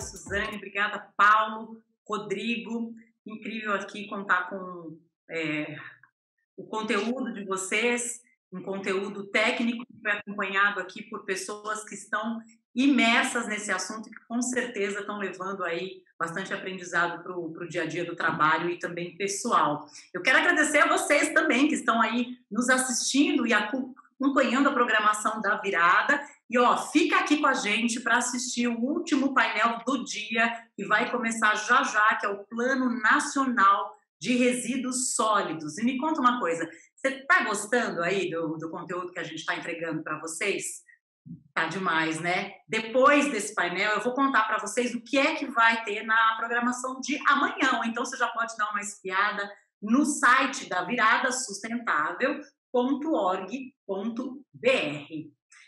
Obrigada, Suzane. Obrigada, Paulo, Rodrigo. Incrível aqui contar com o conteúdo de vocês, um conteúdo técnico que foi acompanhado aqui por pessoas que estão imersas nesse assunto e que com certeza estão levando aí bastante aprendizado para o dia a dia do trabalho e também pessoal. Eu quero agradecer a vocês também que estão aí nos assistindo e acompanhando a programação da Virada. E, fica aqui com a gente para assistir o último painel do dia, que vai começar já já, que é o Plano Nacional de Resíduos Sólidos. E me conta uma coisa, você está gostando aí do conteúdo que a gente está entregando para vocês? Tá demais, né? Depois desse painel, eu vou contar para vocês o que é que vai ter na programação de amanhã. Então, você já pode dar uma espiada no site da viradasustentável.org.br.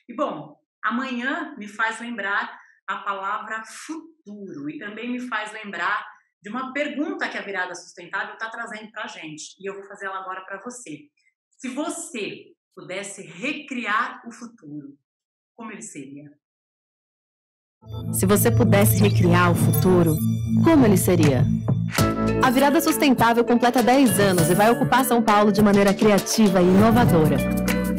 E, bom, amanhã me faz lembrar a palavra futuro e também me faz lembrar de uma pergunta que a Virada Sustentável está trazendo para a gente. E eu vou fazer ela agora para você. Se você pudesse recriar o futuro, como ele seria? Se você pudesse recriar o futuro, como ele seria? A Virada Sustentável completa 10 anos e vai ocupar São Paulo de maneira criativa e inovadora.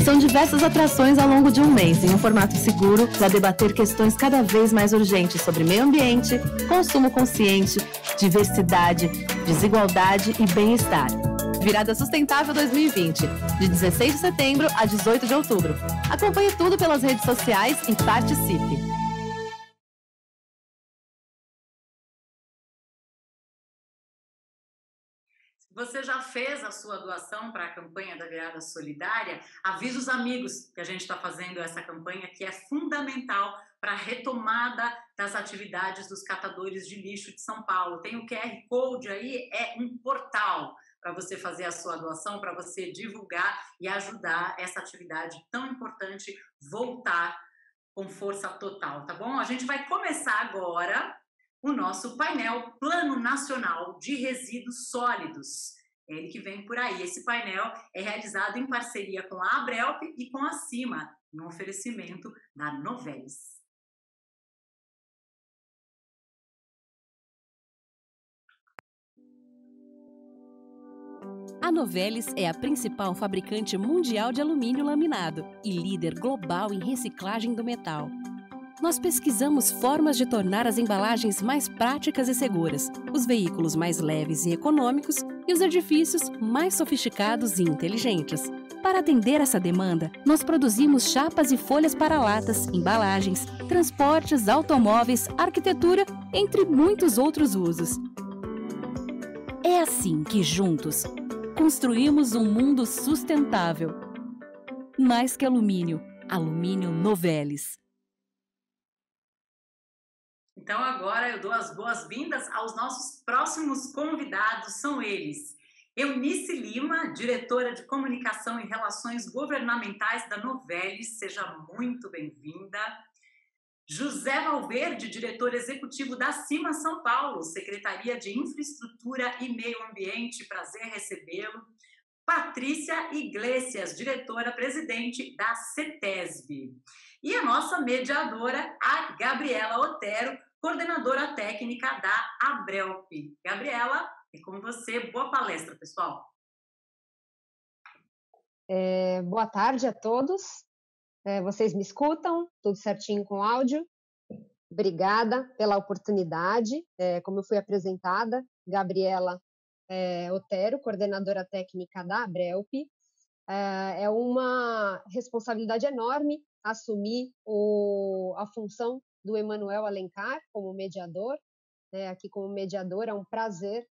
São diversas atrações ao longo de um mês, em um formato seguro, para debater questões cada vez mais urgentes sobre meio ambiente, consumo consciente, diversidade, desigualdade e bem-estar. Virada Sustentável 2020, de 16 de setembro a 18 de outubro. Acompanhe tudo pelas redes sociais e participe. Você já fez a sua doação para a campanha da Virada Solidária? Avisa os amigos que a gente está fazendo essa campanha, que é fundamental para a retomada das atividades dos catadores de lixo de São Paulo. Tem o QR Code aí, é um portal para você fazer a sua doação, para você divulgar e ajudar essa atividade tão importante voltar com força total, tá bom? A gente vai começar agora o nosso painel Plano Nacional de Resíduos Sólidos. É ele que vem por aí. Esse painel é realizado em parceria com a Abrelp e com a CIMA, em um oferecimento da Novelis. A Novelis é a principal fabricante mundial de alumínio laminado e líder global em reciclagem do metal. Nós pesquisamos formas de tornar as embalagens mais práticas e seguras, os veículos mais leves e econômicos e os edifícios mais sofisticados e inteligentes. Para atender essa demanda, nós produzimos chapas e folhas para latas, embalagens, transportes, automóveis, arquitetura, entre muitos outros usos. É assim que, juntos, construímos um mundo sustentável. Mais que alumínio, alumínio Novelis. Então agora eu dou as boas-vindas aos nossos próximos convidados, são eles: Eunice Lima, diretora de Comunicação e Relações Governamentais da Novelis, seja muito bem-vinda. José Valverde, diretor executivo da CIMA São Paulo, Secretaria de Infraestrutura e Meio Ambiente, prazer recebê-lo. Patrícia Iglesias, diretora-presidente da CETESB. E a nossa mediadora, a Gabriela Otero, coordenadora técnica da Abrelp. Gabriela, é com você. Boa palestra, pessoal. Boa tarde a todos. Vocês me escutam? Tudo certinho com áudio? Obrigada pela oportunidade. Como eu fui apresentada, Gabriela Otero, coordenadora técnica da Abrelp. É uma responsabilidade enorme assumir a função do Emanuel Alencar como mediador. Aqui como mediador é um prazer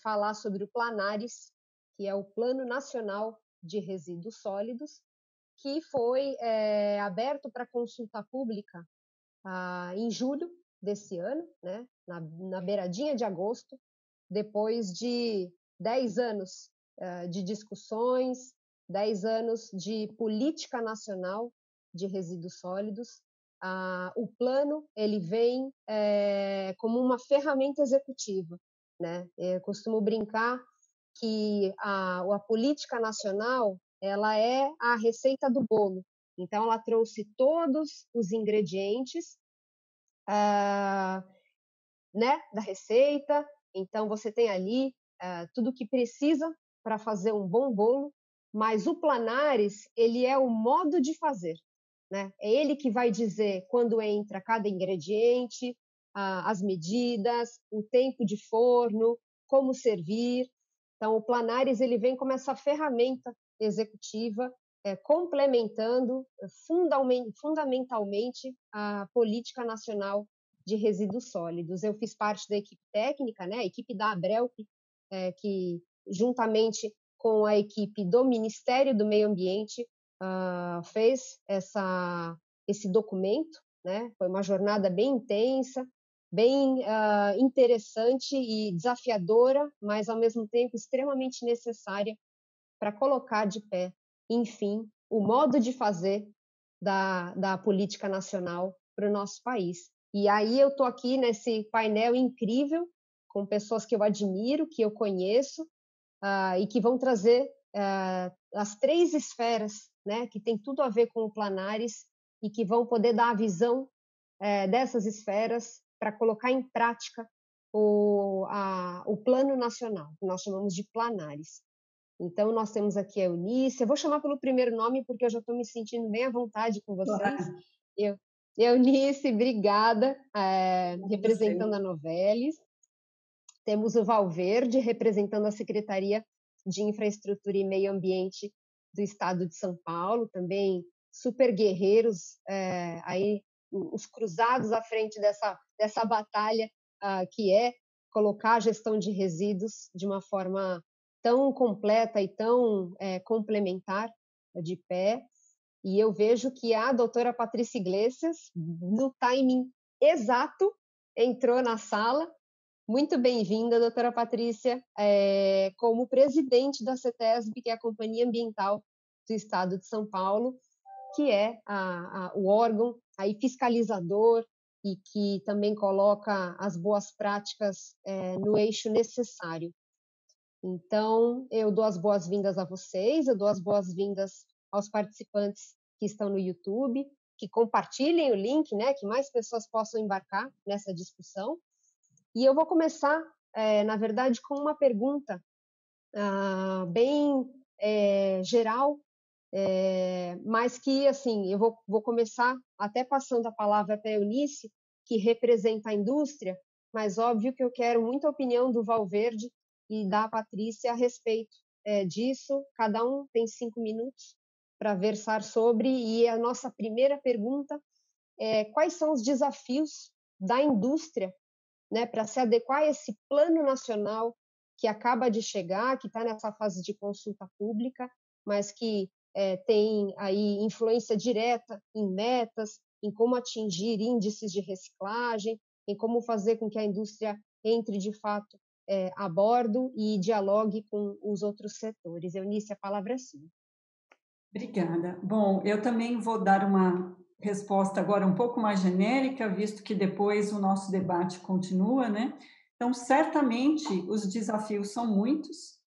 falar sobre o Planares, que é o Plano Nacional de Resíduos Sólidos, que foi aberto para consulta pública em julho desse ano, né, na beiradinha de agosto, depois de 10 anos de discussões, 10 anos de política nacional de resíduos sólidos. O plano ele vem como uma ferramenta executiva, né? Eu costumo brincar que a política nacional ela é a receita do bolo. Então, ela trouxe todos os ingredientes né, da Receita. Então, você tem ali tudo o que precisa para fazer um bom bolo, mas o Planares, ele é o modo de fazer, né? É ele que vai dizer quando entra cada ingrediente, as medidas, o tempo de forno, como servir. Então, o Planares ele vem como essa ferramenta executiva, complementando fundamentalmente a política nacional de resíduos sólidos. Eu fiz parte da equipe técnica, né, a equipe da Abrel, que juntamente com a equipe do Ministério do Meio Ambiente fez esse documento, né? Foi uma jornada bem intensa, bem interessante e desafiadora, mas ao mesmo tempo extremamente necessária para colocar de pé, enfim, o modo de fazer da política nacional para o nosso país. E aí eu estou aqui nesse painel incrível, com pessoas que eu admiro, que eu conheço, e que vão trazer as 3 esferas, né, que tem tudo a ver com o Planares e que vão poder dar a visão dessas esferas para colocar em prática o plano nacional, que nós chamamos de Planares. Então, nós temos aqui a Eunice. Eu vou chamar pelo primeiro nome, porque eu já estou me sentindo bem à vontade com vocês. Eunice, obrigada, representando a Novelis. Temos o Valverde, representando a Secretaria de Infraestrutura e Meio Ambiente do Estado de São Paulo, também super guerreiros, aí os cruzados à frente dessa batalha que é colocar a gestão de resíduos de uma forma tão completa e tão complementar de pé. E eu vejo que a doutora Patrícia Iglesias, no timing exato, entrou na sala. Muito bem-vinda, doutora Patrícia, como presidente da CETESB, que é a Companhia Ambiental do Estado de São Paulo, que é o órgão aí fiscalizador e que também coloca as boas práticas no eixo necessário. Então, eu dou as boas-vindas a vocês, eu dou as boas-vindas aos participantes que estão no YouTube, que compartilhem o link, né, que mais pessoas possam embarcar nessa discussão. E eu vou começar, na verdade, com uma pergunta bem geral, mas que, assim, eu vou começar até passando a palavra para a Eunice, que representa a indústria, mas óbvio que eu quero muita opinião do Valverde e da Patrícia a respeito disso. Cada um tem 5 minutos para versar sobre, e a nossa primeira pergunta é: quais são os desafios da indústria, né, para se adequar a esse plano nacional que acaba de chegar, que está nessa fase de consulta pública, mas que tem aí influência direta em metas, em como atingir índices de reciclagem, em como fazer com que a indústria entre de fato a bordo e dialogue com os outros setores. Eunice, a palavra é sua. Obrigada. Bom, eu também vou dar uma resposta agora um pouco mais genérica, visto que depois o nosso debate continua, né? Então, certamente, os desafios são muitos,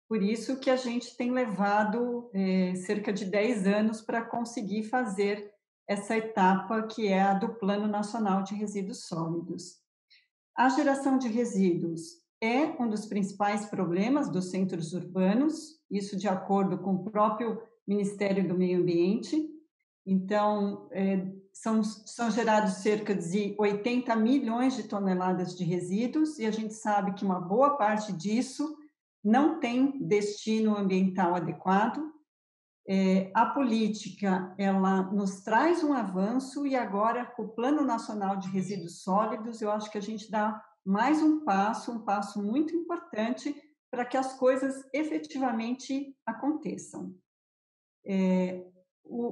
por isso que a gente tem levado cerca de 10 anos para conseguir fazer essa etapa que é a do Plano Nacional de Resíduos Sólidos. A geração de resíduos é um dos principais problemas dos centros urbanos, isso de acordo com o próprio Ministério do Meio Ambiente. Então, são gerados cerca de 80 milhões de toneladas de resíduos, e a gente sabe que uma boa parte disso não tem destino ambiental adequado. A política, ela nos traz um avanço, e agora, com o Plano Nacional de Resíduos Sólidos, eu acho que a gente dá mais um passo muito importante para que as coisas efetivamente aconteçam.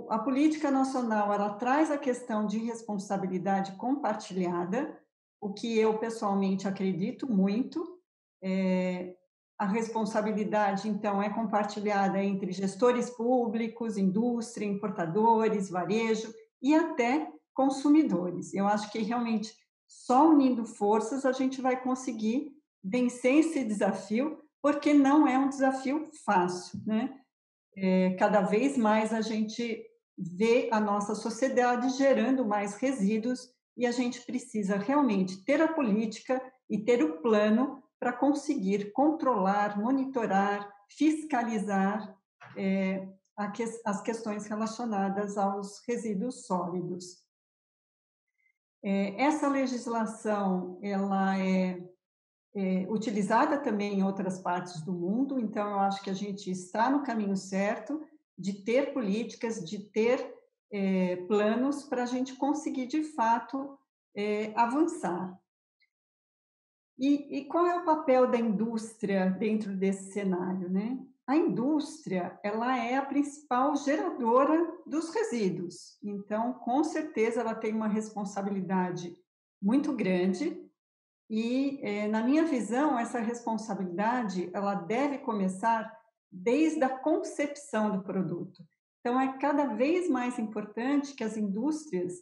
A política nacional, ela traz a questão de responsabilidade compartilhada, o que eu pessoalmente acredito muito. A responsabilidade, então, é compartilhada entre gestores públicos, indústria, importadores, varejo e até consumidores. Eu acho que realmente só unindo forças a gente vai conseguir vencer esse desafio, porque não é um desafio fácil, né? Cada vez mais a gente vê a nossa sociedade gerando mais resíduos, e a gente precisa realmente ter a política e ter o plano para conseguir controlar, monitorar, fiscalizar as questões relacionadas aos resíduos sólidos. Essa legislação ela é utilizada também em outras partes do mundo, então eu acho que a gente está no caminho certo de ter políticas, de ter planos para a gente conseguir, de fato, avançar. E qual é o papel da indústria dentro desse cenário, né? A indústria, ela é a principal geradora dos resíduos, então, com certeza, ela tem uma responsabilidade muito grande e, na minha visão, essa responsabilidade, ela deve começar desde a concepção do produto. Então, é cada vez mais importante que as indústrias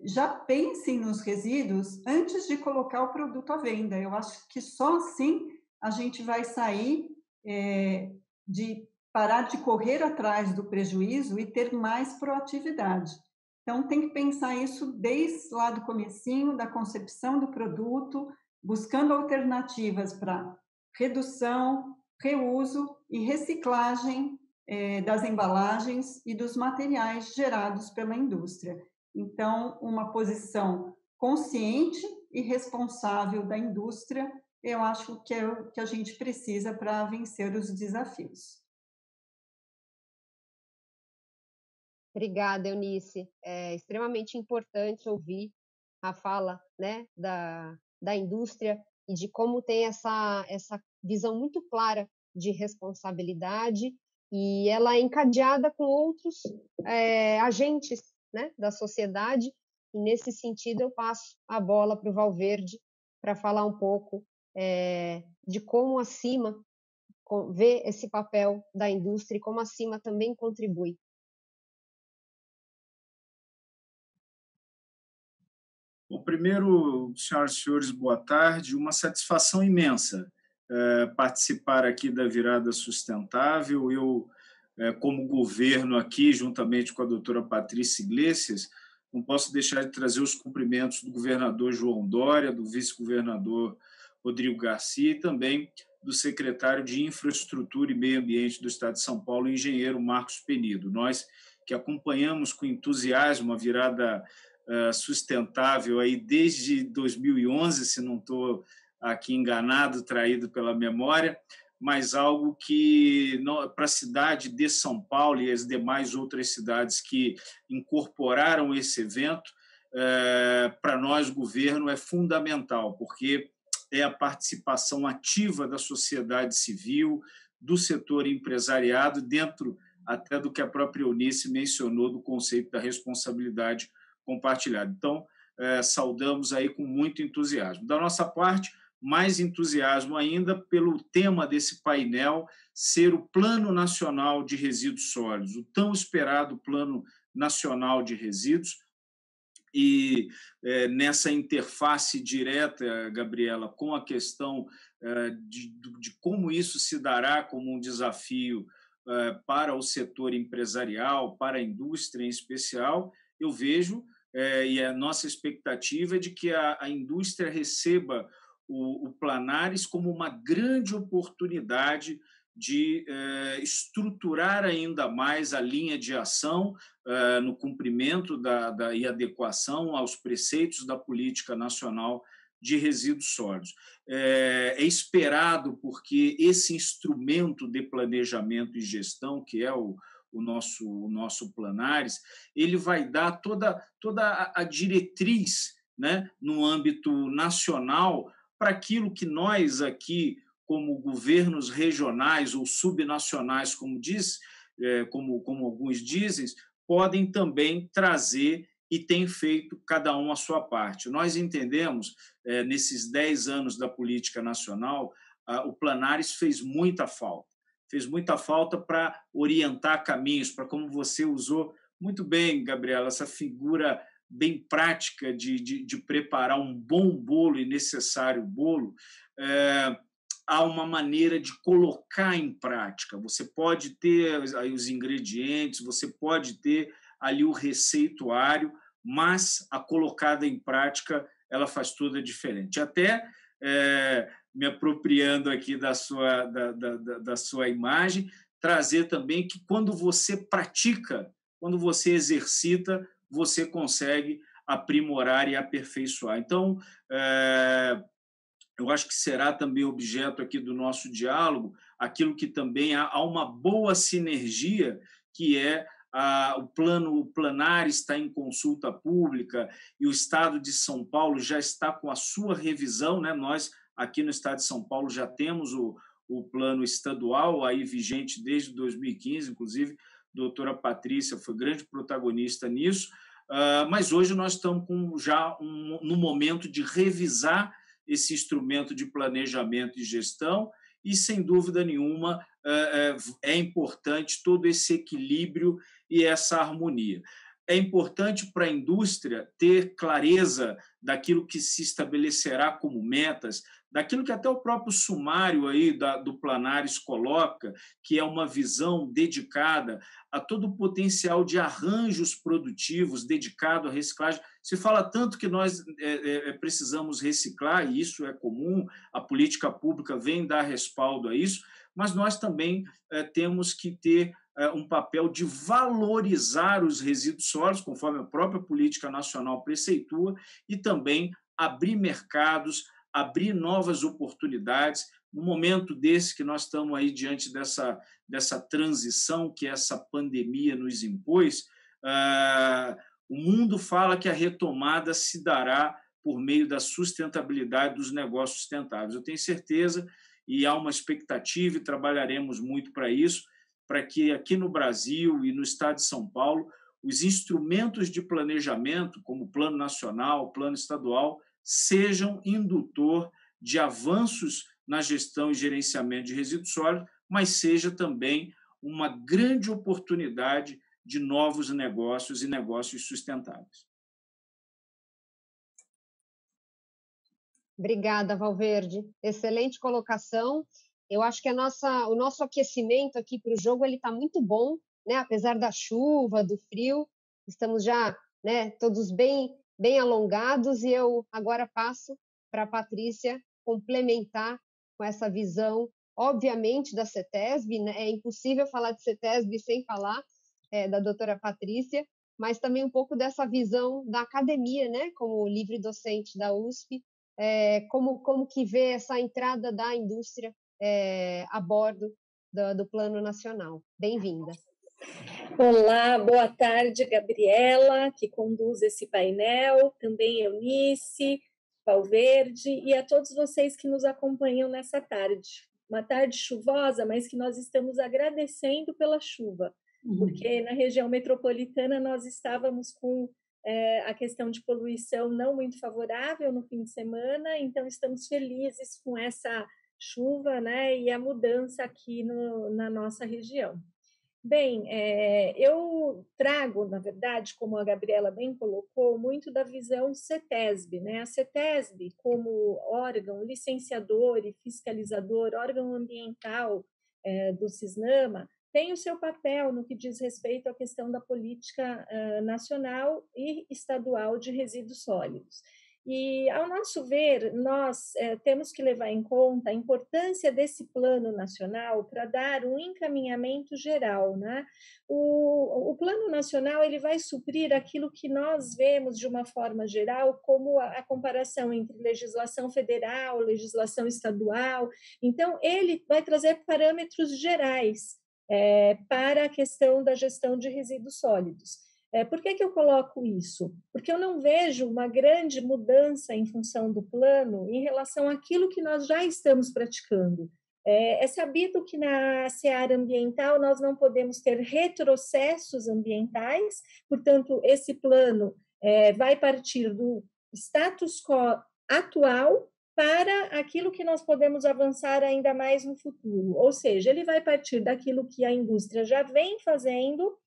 já pensem nos resíduos antes de colocar o produto à venda. Eu acho que só assim a gente vai sair de parar de correr atrás do prejuízo e ter mais proatividade. Então, tem que pensar isso desde lá do comecinho, da concepção do produto, buscando alternativas para redução, reuso e reciclagem das embalagens e dos materiais gerados pela indústria. Então, uma posição consciente e responsável da indústria, eu acho que é o que a gente precisa para vencer os desafios. Obrigada, Eunice. É extremamente importante ouvir a fala, né, da indústria e de como tem essa visão muito clara de responsabilidade, e ela é encadeada com outros agentes, né, da sociedade, e nesse sentido eu passo a bola para o Valverde para falar um pouco de como a CIMA vê esse papel da indústria e como a CIMA também contribui. Bom, primeiro, senhoras e senhores, boa tarde. Uma satisfação imensa participar aqui da Virada Sustentável. Eu, como governo aqui, juntamente com a doutora Patrícia Iglesias, não posso deixar de trazer os cumprimentos do governador João Dória, do vice-governador Rodrigo Garcia e também do secretário de Infraestrutura e Meio Ambiente do Estado de São Paulo, o engenheiro Marcos Penido. Nós que acompanhamos com entusiasmo a Virada Sustentável aí desde 2011, se não estou aqui enganado, traído pela memória, mas algo que para a cidade de São Paulo e as demais outras cidades que incorporaram esse evento, para nós, governo, é fundamental, porque é a participação ativa da sociedade civil, do setor empresariado, dentro até do que a própria Eunice mencionou do conceito da responsabilidade compartilhada. Então, saudamos aí com muito entusiasmo. Da nossa parte, mais entusiasmo ainda pelo tema desse painel ser o Plano Nacional de Resíduos Sólidos, o tão esperado Plano Nacional de Resíduos. E nessa interface direta, Gabriela, com a questão de como isso se dará como um desafio para o setor empresarial, para a indústria em especial, eu vejo, e a nossa expectativa é de que a indústria receba o Planares como uma grande oportunidade de estruturar ainda mais a linha de ação no cumprimento e adequação aos preceitos da Política Nacional de Resíduos Sólidos. É esperado porque esse instrumento de planejamento e gestão, que é o nosso Planares, ele vai dar toda a diretriz, né, no âmbito nacional para aquilo que nós aqui, como governos regionais ou subnacionais, como alguns dizem, podem também trazer e tem feito cada um a sua parte. Nós entendemos, nesses 10 anos da política nacional, o Planares fez muita falta para orientar caminhos, para, como você usou muito bem, Gabriela, essa figura bem prática de preparar um bom bolo e necessário bolo. Há uma maneira de colocar em prática. Você pode ter aí os ingredientes, você pode ter ali o receituário, mas a colocada em prática ela faz toda a diferença. Até me apropriando aqui da sua imagem, trazer também que quando você pratica, quando você exercita, você consegue aprimorar e aperfeiçoar. Então, eu acho que será também objeto aqui do nosso diálogo aquilo que também há uma boa sinergia, que é o Planar está em consulta pública e o Estado de São Paulo já está com a sua revisão, né? Nós, aqui no Estado de São Paulo, já temos o plano estadual aí vigente desde 2015, inclusive a doutora Patrícia foi grande protagonista nisso, mas hoje nós estamos já no momento de revisar esse instrumento de planejamento e gestão e, sem dúvida nenhuma, é importante todo esse equilíbrio e essa harmonia. É importante para a indústria ter clareza daquilo que se estabelecerá como metas, daquilo que até o próprio sumário aí do Planares coloca, que é uma visão dedicada a todo o potencial de arranjos produtivos dedicado à reciclagem. Se fala tanto que nós precisamos reciclar, e isso é comum, a política pública vem dar respaldo a isso, mas nós também temos que ter um papel de valorizar os resíduos sólidos, conforme a própria política nacional preceitua, e também abrir mercados, abrir novas oportunidades. No momento desse que nós estamos aí diante dessa transição que essa pandemia nos impôs, o mundo fala que a retomada se dará por meio da sustentabilidade dos negócios sustentáveis. Eu tenho certeza, e há uma expectativa, e trabalharemos muito para isso, para que aqui no Brasil e no Estado de São Paulo, os instrumentos de planejamento, como o Plano Nacional, o Plano Estadual, sejam indutor de avanços na gestão e gerenciamento de resíduos sólidos, mas seja também uma grande oportunidade de novos negócios e negócios sustentáveis. Obrigada, Valverde. Excelente colocação. Eu acho que o nosso aquecimento aqui para o jogo está muito bom, né? Apesar da chuva, do frio, estamos já, né, todos bem alongados, e eu agora passo para a Patrícia complementar com essa visão, obviamente, da CETESB, né? É impossível falar de CETESB sem falar da doutora Patrícia, mas também um pouco dessa visão da academia, né, como livre docente da USP, como que vê essa entrada da indústria a bordo do Plano Nacional. Bem-vinda. Olá, boa tarde, Gabriela, que conduz esse painel, também Eunice, Valverde, e a todos vocês que nos acompanham nessa tarde. Uma tarde chuvosa, mas que nós estamos agradecendo pela chuva, porque na região metropolitana nós estávamos com a questão de poluição não muito favorável no fim de semana, então estamos felizes com essa chuva, né, e a mudança aqui na nossa região. Bem, eu trago, na verdade, como a Gabriela bem colocou, muito da visão CETESB, né? A CETESB, como órgão licenciador e fiscalizador, órgão ambiental do CISNAMA, tem o seu papel no que diz respeito à questão da política nacional e estadual de resíduos sólidos. E, ao nosso ver, nós temos que levar em conta a importância desse plano nacional para dar um encaminhamento geral, né? O plano nacional ele vai suprir aquilo que nós vemos de uma forma geral como a comparação entre legislação federal, legislação estadual. Então, ele vai trazer parâmetros gerais para a questão da gestão de resíduos sólidos. Por que eu coloco isso? Porque eu não vejo uma grande mudança em função do plano em relação àquilo que nós já estamos praticando. É sabido que na seara ambiental nós não podemos ter retrocessos ambientais, portanto, esse plano vai partir do status quo atual para aquilo que nós podemos avançar ainda mais no futuro. Ou seja, ele vai partir daquilo que a indústria já vem fazendo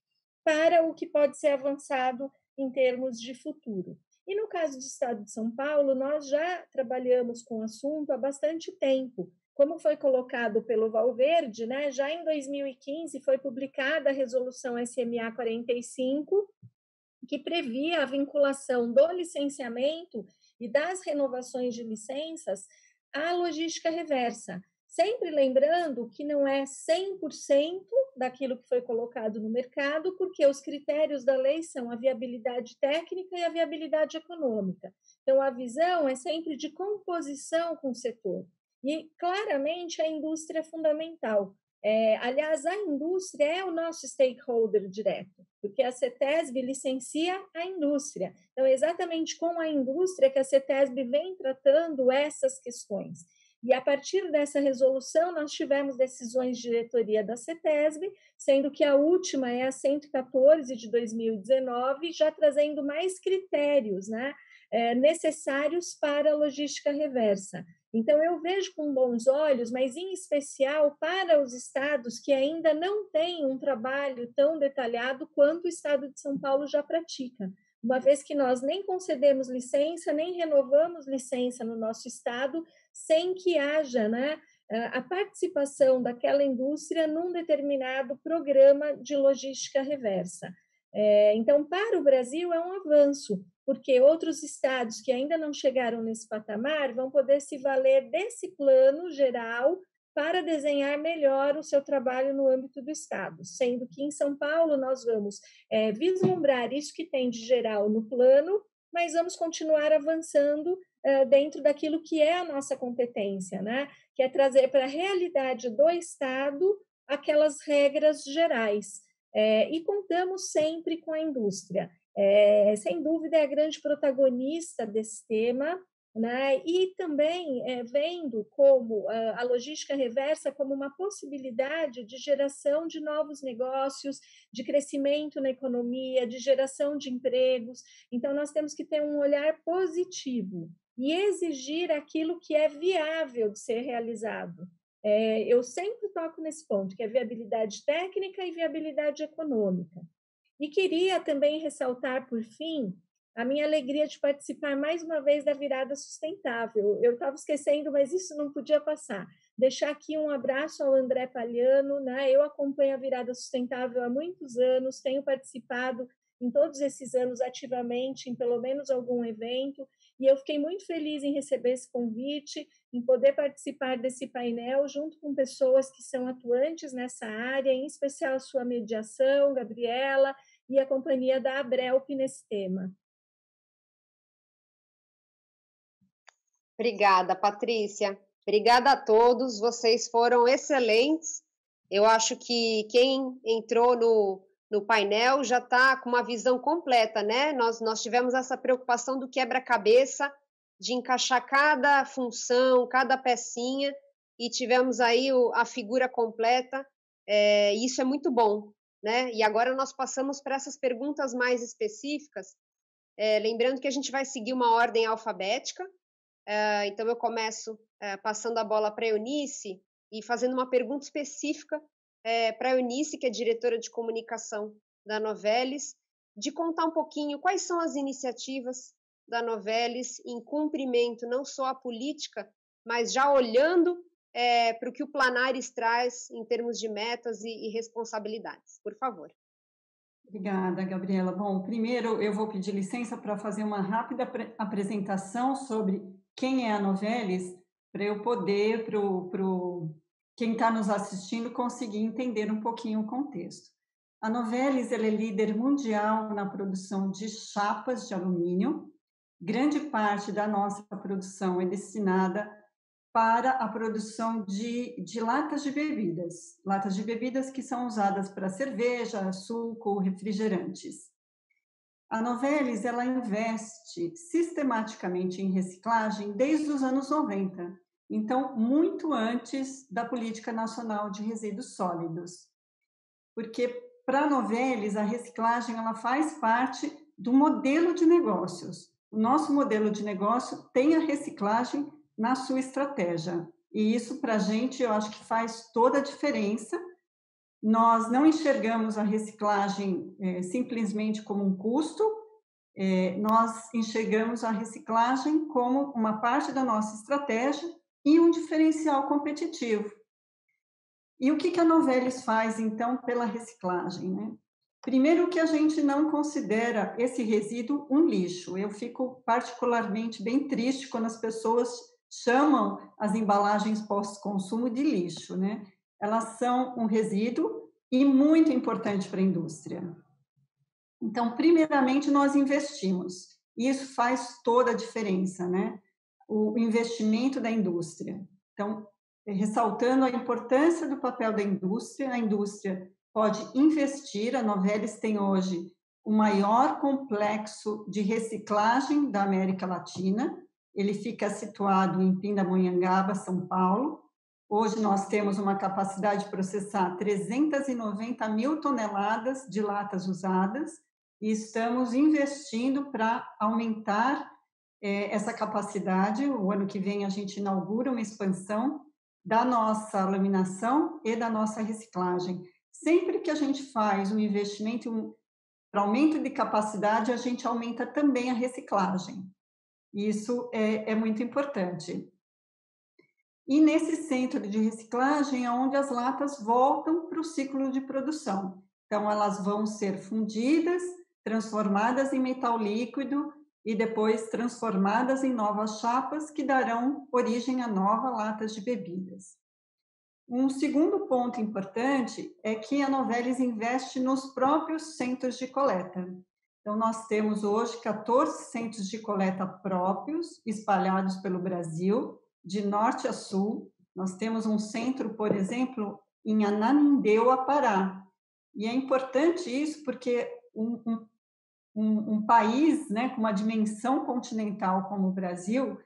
para o que pode ser avançado em termos de futuro. E no caso do Estado de São Paulo, nós já trabalhamos com o assunto há bastante tempo. Como foi colocado pelo Valverde, né, já em 2015 foi publicada a Resolução SMA 45, que previa a vinculação do licenciamento e das renovações de licenças à logística reversa. Sempre lembrando que não é 100% daquilo que foi colocado no mercado, porque os critérios da lei são a viabilidade técnica e a viabilidade econômica. Então, a visão é sempre de composição com o setor. E, claramente, a indústria é fundamental. Aliás, a indústria é o nosso stakeholder direto, porque a CETESB licencia a indústria. Então, é exatamente com a indústria que a CETESB vem tratando essas questões. E, a partir dessa resolução, nós tivemos decisões de diretoria da CETESB, sendo que a última é a 114 de 2019, já trazendo mais critérios, né, necessários para a logística reversa. Então, eu vejo com bons olhos, mas em especial para os estados que ainda não têm um trabalho tão detalhado quanto o estado de São Paulo já pratica, uma vez que nós nem concedemos licença, nem renovamos licença no nosso estado, sem que haja, né, a participação daquela indústria num determinado programa de logística reversa. Então, para o Brasil é um avanço, porque outros estados que ainda não chegaram nesse patamar vão poder se valer desse plano geral para desenhar melhor o seu trabalho no âmbito do estado, sendo que em São Paulo nós vamos vislumbrar isso que tem de geral no plano, mas vamos continuar avançando dentro daquilo que é a nossa competência, né? Que é trazer para a realidade do estado aquelas regras gerais. E contamos sempre com a indústria. Sem dúvida, é a grande protagonista desse tema, né? E também vendo como a logística reversa como uma possibilidade de geração de novos negócios, de crescimento na economia, de geração de empregos. Então, nós temos que ter um olhar positivo e exigir aquilo que é viável de ser realizado. Eu sempre toco nesse ponto, que é viabilidade técnica e viabilidade econômica. E queria também ressaltar, por fim, a minha alegria de participar mais uma vez da Virada Sustentável. Eu estava esquecendo, mas isso não podia passar. Deixar aqui um abraço ao André Palhano, né? Eu acompanho a Virada Sustentável há muitos anos, tenho participado em todos esses anos ativamente, em pelo menos algum evento, e eu fiquei muito feliz em receber esse convite, em poder participar desse painel junto com pessoas que são atuantes nessa área, em especial a sua mediação, Gabriela, e a companhia da Abrelp nesse tema. Obrigada, Patrícia. Obrigada a todos, vocês foram excelentes. Eu acho que quem entrou no painel já está com uma visão completa, né? Nós tivemos essa preocupação do quebra-cabeça, de encaixar cada função, cada pecinha, e tivemos aí a figura completa, e isso é muito bom, né? E agora nós passamos para essas perguntas mais específicas, lembrando que a gente vai seguir uma ordem alfabética, então eu começo passando a bola para a Eunice e fazendo uma pergunta específica para a Eunice, que é diretora de comunicação da Novelis, de contar um pouquinho quais são as iniciativas da Novelis em cumprimento não só à política, mas já olhando para o que o Planares traz em termos de metas e responsabilidades. Por favor. Obrigada, Gabriela. Bom, primeiro eu vou pedir licença para fazer uma rápida apresentação sobre quem é a Novelis, para eu poder, para quem está nos assistindo, conseguir entender um pouquinho o contexto. A Novelis ela é líder mundial na produção de chapas de alumínio. Grande parte da nossa produção é destinada para a produção de latas de bebidas que são usadas para cerveja, suco, refrigerantes. A Novelis ela investe sistematicamente em reciclagem desde os anos 90, então muito antes da Política Nacional de Resíduos Sólidos, porque para a Novelis a reciclagem ela faz parte do modelo de negócios. O nosso modelo de negócio tem a reciclagem na sua estratégia, e isso para a gente eu acho que faz toda a diferença. Nós não enxergamos a reciclagem simplesmente como um custo, nós enxergamos a reciclagem como uma parte da nossa estratégia e um diferencial competitivo. E o que a Novelis faz, então, pela reciclagem, né? Primeiro que a gente não considera esse resíduo um lixo. Eu fico particularmente bem triste quando as pessoas chamam as embalagens pós-consumo de lixo, né? Elas são um resíduo e muito importante para a indústria. Então, primeiramente, nós investimos. E isso faz toda a diferença, né? O investimento da indústria. Então, ressaltando a importância do papel da indústria, a indústria pode investir. A Novelis tem hoje o maior complexo de reciclagem da América Latina. Ele fica situado em Pindamonhangaba, São Paulo. Hoje nós temos uma capacidade de processar 390 mil toneladas de latas usadas e estamos investindo para aumentar essa capacidade. O ano que vem a gente inaugura uma expansão da nossa laminação e da nossa reciclagem. Sempre que a gente faz um investimento para aumento de capacidade, a gente aumenta também a reciclagem. Isso é muito importante. E nesse centro de reciclagem é onde as latas voltam para o ciclo de produção. Então, elas vão ser fundidas, transformadas em metal líquido e depois transformadas em novas chapas que darão origem a novas latas de bebidas. Um segundo ponto importante é que a Novelis investe nos próprios centros de coleta. Então, nós temos hoje 14 centros de coleta próprios, espalhados pelo Brasil, de norte a sul. Nós temos um centro, por exemplo, em Ananindeua, Pará. E é importante isso porque um país, né, com uma dimensão continental como o Brasil,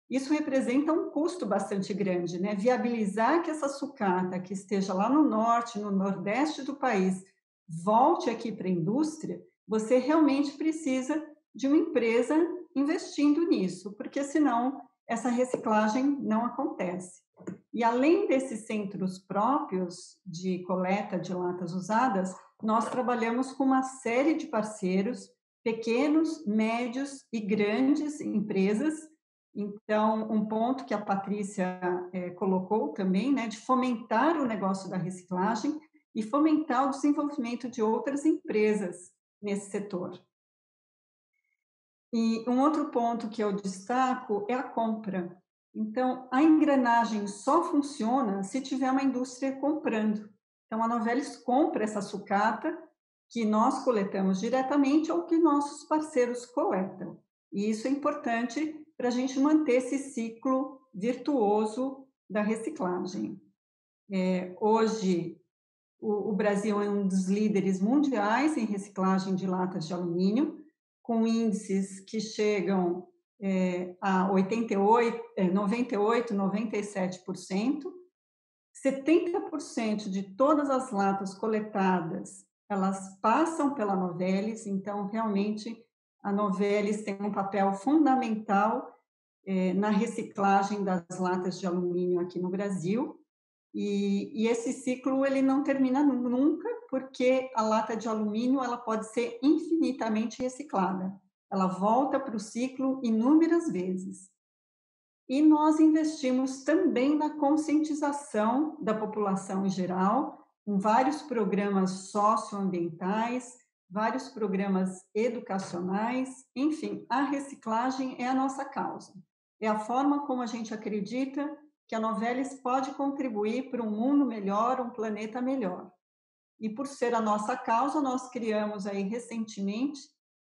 isso representa um custo bastante grande, né? Viabilizar que essa sucata que esteja lá no norte, no nordeste do país, volte aqui para a indústria, você realmente precisa de uma empresa investindo nisso, porque senão essa reciclagem não acontece. E além desses centros próprios de coleta de latas usadas, nós trabalhamos com uma série de parceiros, pequenos, médios e grandes empresas. Então, um ponto que a Patrícia colocou também, né, de fomentar o negócio da reciclagem e fomentar o desenvolvimento de outras empresas nesse setor. E um outro ponto que eu destaco é a compra. Então, a engrenagem só funciona se tiver uma indústria comprando. Então, a Novelis compra essa sucata que nós coletamos diretamente ou que nossos parceiros coletam. E isso é importante para a gente manter esse ciclo virtuoso da reciclagem. Hoje, o Brasil é um dos líderes mundiais em reciclagem de latas de alumínio, com índices que chegam a 98, 97%. 70% de todas as latas coletadas, elas passam pela Novelis, então, realmente, a Novelis tem um papel fundamental na reciclagem das latas de alumínio aqui no Brasil. E esse ciclo ele não termina nunca, porque a lata de alumínio ela pode ser infinitamente reciclada. Ela volta para o ciclo inúmeras vezes. E nós investimos também na conscientização da população em geral, com vários programas socioambientais, vários programas educacionais. Enfim, a reciclagem é a nossa causa. É a forma como a gente acredita que a Novelis pode contribuir para um mundo melhor, um planeta melhor. E por ser a nossa causa, nós criamos aí recentemente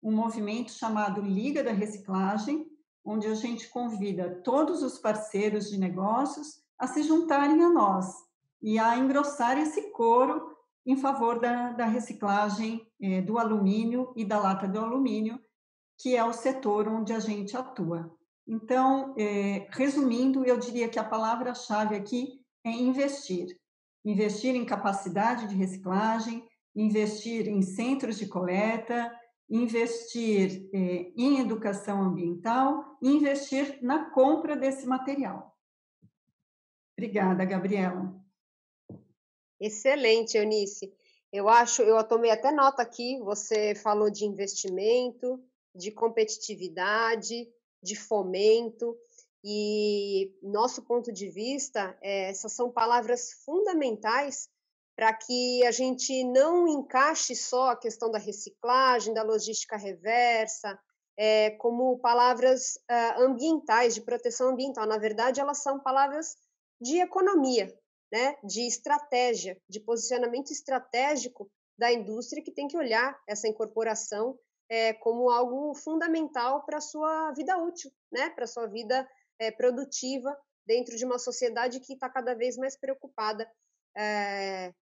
um movimento chamado Liga da Reciclagem, onde a gente convida todos os parceiros de negócios a se juntarem a nós e a engrossar esse coro em favor da reciclagem do alumínio e da lata de alumínio, que é o setor onde a gente atua. Então, resumindo, eu diria que a palavra-chave aqui é investir. Investir em capacidade de reciclagem, investir em centros de coleta, investir em educação ambiental e investir na compra desse material. Obrigada, Gabriela. Excelente, Eunice. Eu tomei até nota aqui, você falou de investimento, de competitividade, de fomento, e nosso ponto de vista, essas são palavras fundamentais para que a gente não encaixe só a questão da reciclagem, da logística reversa, como palavras ambientais, de proteção ambiental. Na verdade, elas são palavras de economia, né? De estratégia, de posicionamento estratégico da indústria, que tem que olhar essa incorporação como algo fundamental para a sua vida útil, né? Para a sua vida produtiva, dentro de uma sociedade que está cada vez mais preocupada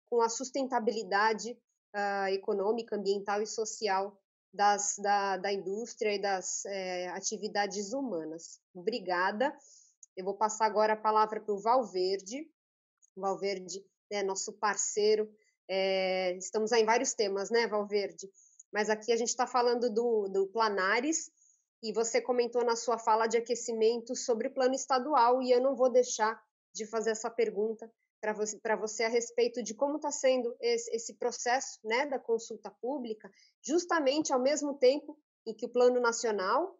com a sustentabilidade econômica, ambiental e social da indústria e das atividades humanas. Obrigada. Eu vou passar agora a palavra para o Valverde. O Valverde é nosso parceiro. Estamos aí em vários temas, né, Valverde? Mas aqui a gente está falando do Planares, e você comentou na sua fala de aquecimento sobre o plano estadual, e eu não vou deixar de fazer essa pergunta para você a respeito de como está sendo esse processo, né, da consulta pública, justamente ao mesmo tempo em que o Plano Nacional,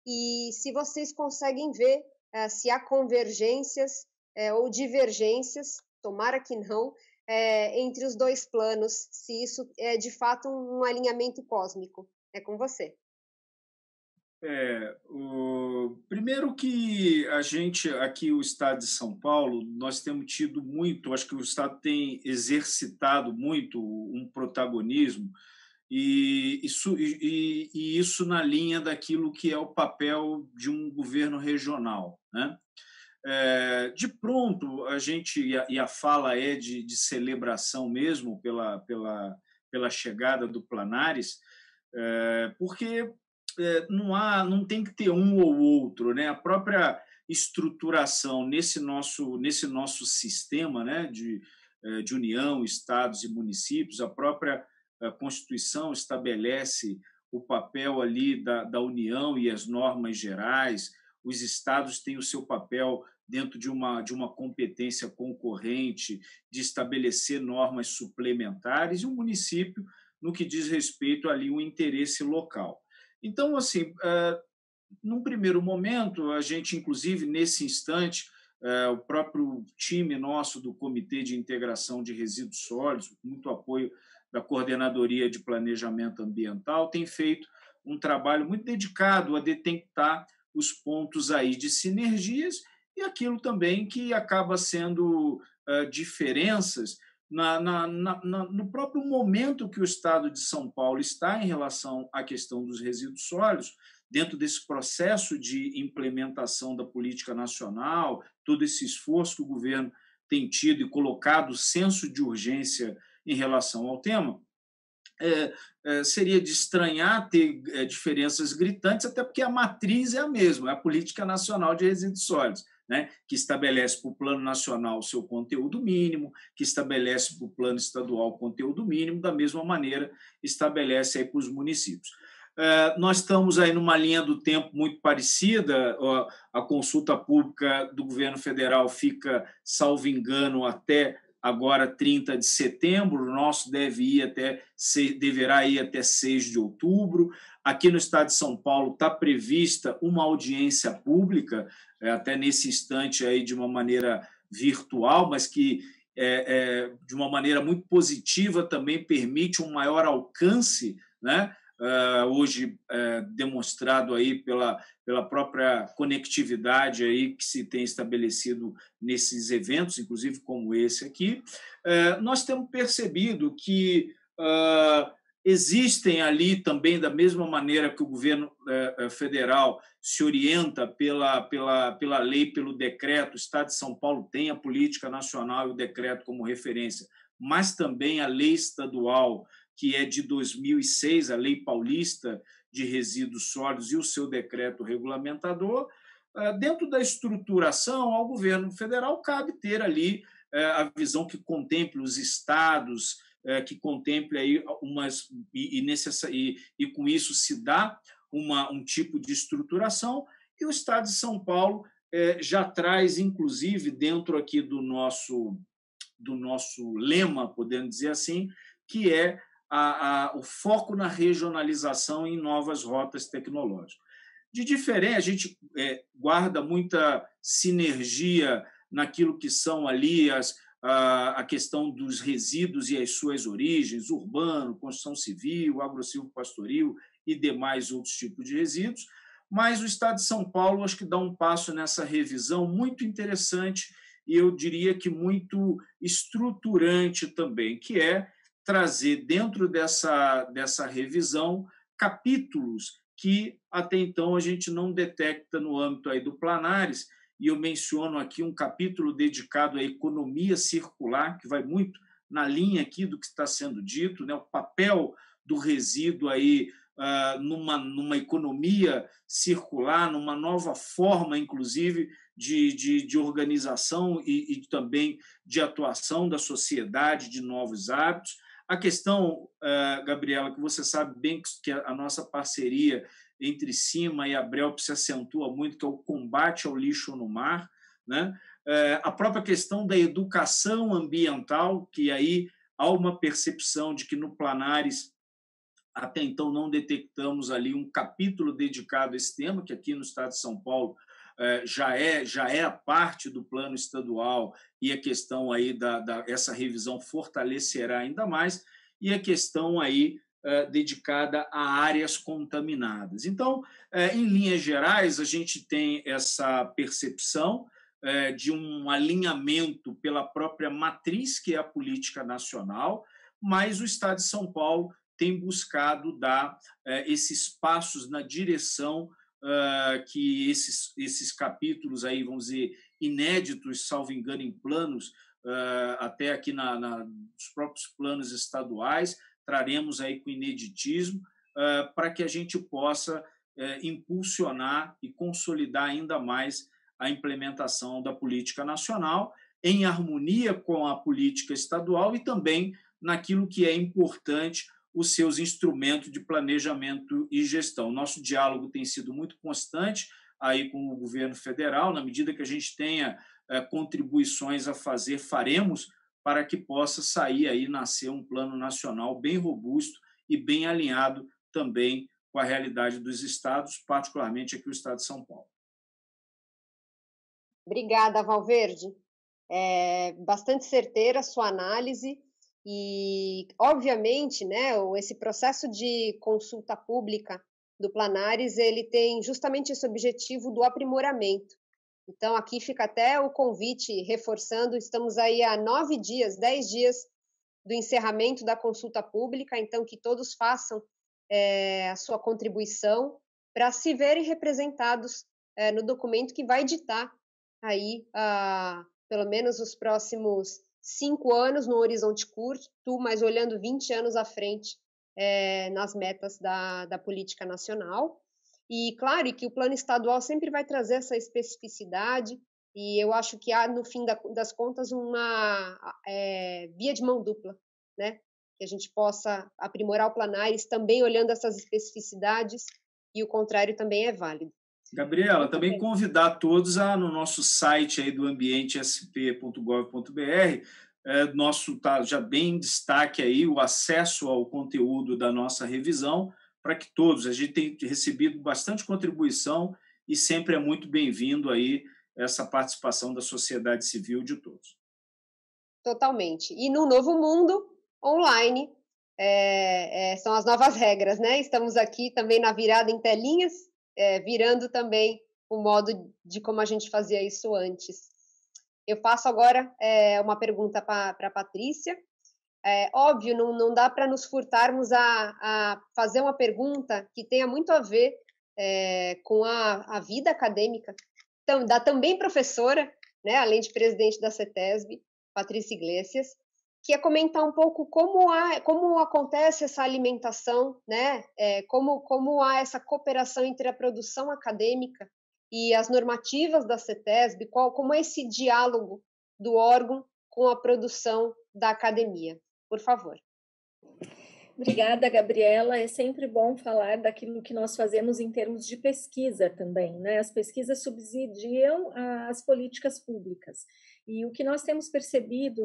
e se vocês conseguem ver se há convergências ou divergências, tomara que não, entre os dois planos, se isso é de fato um alinhamento cósmico. É com você. Primeiro que a gente, aqui o Estado de São Paulo, nós temos tido muito, acho que o Estado tem exercitado muito um protagonismo, e isso na linha daquilo que é o papel de um governo regional, né? De pronto, a gente, e a fala é de celebração mesmo pela chegada do Planares, porque não tem que ter um ou outro, né? A própria estruturação nesse nosso sistema, né, de União, estados e municípios, a própria Constituição estabelece o papel ali da União e as normas gerais, os estados têm o seu papel dentro de uma competência concorrente de estabelecer normas suplementares, e o município no que diz respeito ali ao interesse local. Então, assim, num primeiro momento, a gente, inclusive, nesse instante, o próprio time nosso do Comitê de Integração de Resíduos Sólidos, muito apoio da Coordenadoria de Planejamento Ambiental, tem feito um trabalho muito dedicado a detectar os pontos aí de sinergias e aquilo também que acaba sendo diferenças no próprio momento que o Estado de São Paulo está em relação à questão dos resíduos sólidos, dentro desse processo de implementação da política nacional, todo esse esforço que o governo tem tido e colocado senso de urgência em relação ao tema, seria de estranhar ter diferenças gritantes, até porque a matriz é a mesma, é a Política Nacional de Resíduos Sólidos, né, que estabelece para o Plano Nacional o seu conteúdo mínimo, que estabelece para o Plano Estadual o conteúdo mínimo, da mesma maneira estabelece aí para os municípios. Nós estamos aí numa linha do tempo muito parecida, a consulta pública do governo federal fica, salvo engano, até agora 30 de setembro, o nosso deverá ir até 6 de outubro. Aqui no Estado de São Paulo está prevista uma audiência pública, até nesse instante aí de uma maneira virtual, mas que de uma maneira muito positiva também permite um maior alcance, né? Hoje demonstrado aí pela própria conectividade aí que se tem estabelecido nesses eventos, inclusive como esse aqui. Nós temos percebido que existem ali também, da mesma maneira que o governo federal se orienta pela lei, pelo decreto, o Estado de São Paulo tem a política nacional e o decreto como referência, mas também a lei estadual, que é de 2006, a Lei Paulista de Resíduos Sólidos e o seu decreto regulamentador. Dentro da estruturação, ao governo federal cabe ter ali a visão que contemple os estados, que contemple aí e com isso se dá um tipo de estruturação, e o Estado de São Paulo já traz, inclusive, dentro aqui do nosso lema, podemos dizer assim, que é o foco na regionalização em novas rotas tecnológicas. De diferente, a gente guarda muita sinergia naquilo que são ali a questão dos resíduos e as suas origens, urbano, construção civil, agro-silvopastoril e demais outros tipos de resíduos, mas o Estado de São Paulo acho que dá um passo nessa revisão muito interessante e eu diria que muito estruturante também, que é trazer dentro dessa revisão capítulos que até então a gente não detecta no âmbito aí do Planares, e eu menciono aqui um capítulo dedicado à economia circular, que vai muito na linha aqui do que está sendo dito, né? O papel do resíduo aí, numa economia circular, numa nova forma, inclusive, de organização e também de atuação da sociedade, de novos hábitos. A questão, Gabriela, que você sabe bem que a nossa parceria entre Cima e Abrelp se acentua muito, que é o combate ao lixo no mar, né? A própria questão da educação ambiental, que aí há uma percepção de que no Planares até então não detectamos ali um capítulo dedicado a esse tema, que aqui no estado de São Paulo já é a parte do plano estadual e a questão aí essa revisão fortalecerá ainda mais, e a questão aí dedicada a áreas contaminadas. Então, em linhas gerais, a gente tem essa percepção de um alinhamento pela própria matriz, que é a política nacional, mas o Estado de São Paulo tem buscado dar esses passos na direção que esses capítulos aí, vamos dizer, inéditos, salvo engano, em planos, até aqui nos próprios planos estaduais, traremos aí com ineditismo, para que a gente possa impulsionar e consolidar ainda mais a implementação da política nacional, em harmonia com a política estadual e também naquilo que é importante, os seus instrumentos de planejamento e gestão. Nosso diálogo tem sido muito constante aí com o governo federal, na medida que a gente tenha contribuições a fazer, faremos, para que possa sair aí, nascer um plano nacional bem robusto e bem alinhado também com a realidade dos estados, particularmente aqui o estado de São Paulo. Obrigada, Valverde. Bastante certeira a sua análise e, obviamente, né, esse processo de consulta pública do Planares, ele tem justamente esse objetivo do aprimoramento. Então, aqui fica até o convite, reforçando, estamos aí há 9 dias, 10 dias do encerramento da consulta pública, então que todos façam a sua contribuição para se verem representados no documento que vai ditar aí, pelo menos os próximos 5 anos no horizonte curto, mas olhando 20 anos à frente nas metas da política nacional. E, claro, que o plano estadual sempre vai trazer essa especificidade, e eu acho que há, no fim das contas, uma via de mão dupla, né? Que a gente possa aprimorar o Planares também olhando essas especificidades, e o contrário também é válido. Gabriela, também convidar todos no nosso site aí do ambientesp.gov.br, nosso tá já bem em destaque aí o acesso ao conteúdo da nossa revisão, para que todos, a gente tem recebido bastante contribuição e sempre é muito bem-vindo aí essa participação da sociedade civil de todos. Totalmente. E no novo mundo, online, são as novas regras, né? Estamos aqui também na virada em telinhas, virando também o modo de como a gente fazia isso antes. Eu faço agora uma pergunta para a Patrícia. Óbvio, não dá para nos furtarmos a fazer uma pergunta que tenha muito a ver com a vida acadêmica, então, da também professora, né, além de presidente da CETESB, Patrícia Iglesias, que é comentar um pouco como acontece essa alimentação, né, como há essa cooperação entre a produção acadêmica e as normativas da CETESB, como é esse diálogo do órgão com a produção da academia. Por favor. Obrigada, Gabriela. É sempre bom falar daquilo que nós fazemos em termos de pesquisa também, né? As pesquisas subsidiam as políticas públicas. E o que nós temos percebido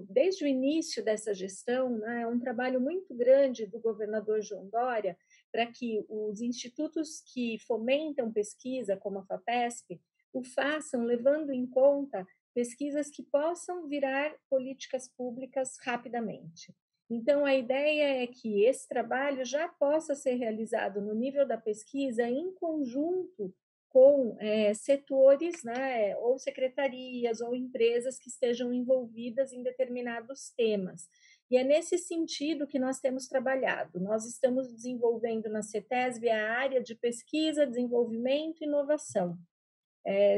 desde o início dessa gestão, né, é um trabalho muito grande do governador João Dória para que os institutos que fomentam pesquisa, como a FAPESP, o façam levando em conta pesquisas que possam virar políticas públicas rapidamente. Então, a ideia é que esse trabalho já possa ser realizado no nível da pesquisa em conjunto com setores, né, ou secretarias ou empresas que estejam envolvidas em determinados temas. E é nesse sentido que nós temos trabalhado. Nós estamos desenvolvendo na CETESB a área de pesquisa, desenvolvimento e inovação,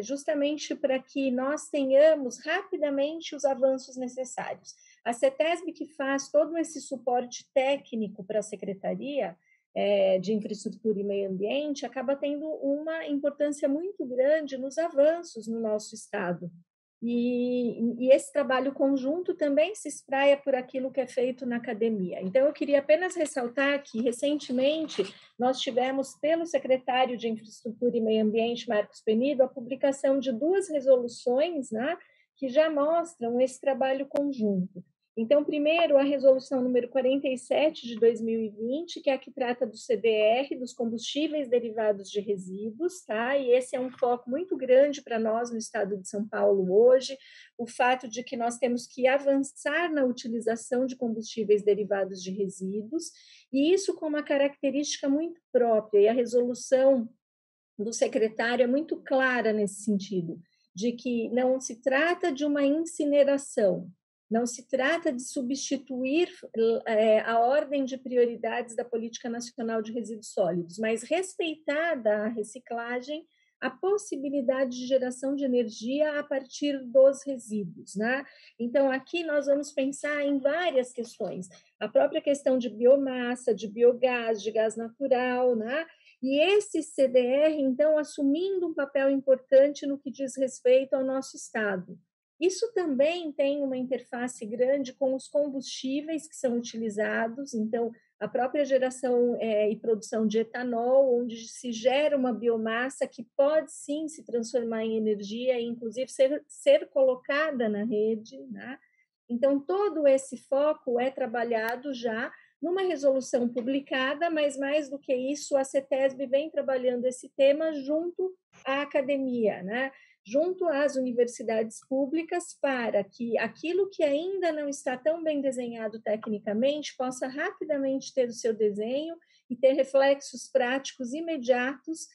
justamente para que nós tenhamos rapidamente os avanços necessários. A CETESB, que faz todo esse suporte técnico para a Secretaria de Infraestrutura e Meio Ambiente, acaba tendo uma importância muito grande nos avanços no nosso estado. E esse trabalho conjunto também se espraia por aquilo que é feito na academia. Então, eu queria apenas ressaltar que, recentemente, nós tivemos, pelo secretário de Infraestrutura e Meio Ambiente, Marcos Penido, a publicação de 2 resoluções, né, que já mostram esse trabalho conjunto. Então, primeiro, a resolução número 47 de 2020, que é a que trata do CDR, dos combustíveis derivados de resíduos, tá? E esse é um foco muito grande para nós no estado de São Paulo hoje, o fato de que nós temos que avançar na utilização de combustíveis derivados de resíduos, e isso com uma característica muito própria, e a resolução do secretário é muito clara nesse sentido, de que não se trata de uma incineração, não se trata de substituir a ordem de prioridades da Política Nacional de Resíduos Sólidos, mas respeitada a reciclagem, a possibilidade de geração de energia a partir dos resíduos, né? Então, aqui nós vamos pensar em várias questões, a própria questão de biomassa, de biogás, de gás natural, né? E esse CDR, então, assumindo um papel importante no que diz respeito ao nosso estado. Isso também tem uma interface grande com os combustíveis que são utilizados, então, a própria geração e produção de etanol, onde se gera uma biomassa que pode, sim, se transformar em energia e, inclusive, ser colocada na rede, né? Então, todo esse foco é trabalhado já numa resolução publicada, mas, mais do que isso, a CETESB vem trabalhando esse tema junto à academia, né? Junto às universidades públicas, para que aquilo que ainda não está tão bem desenhado tecnicamente possa rapidamente ter o seu desenho e ter reflexos práticos imediatos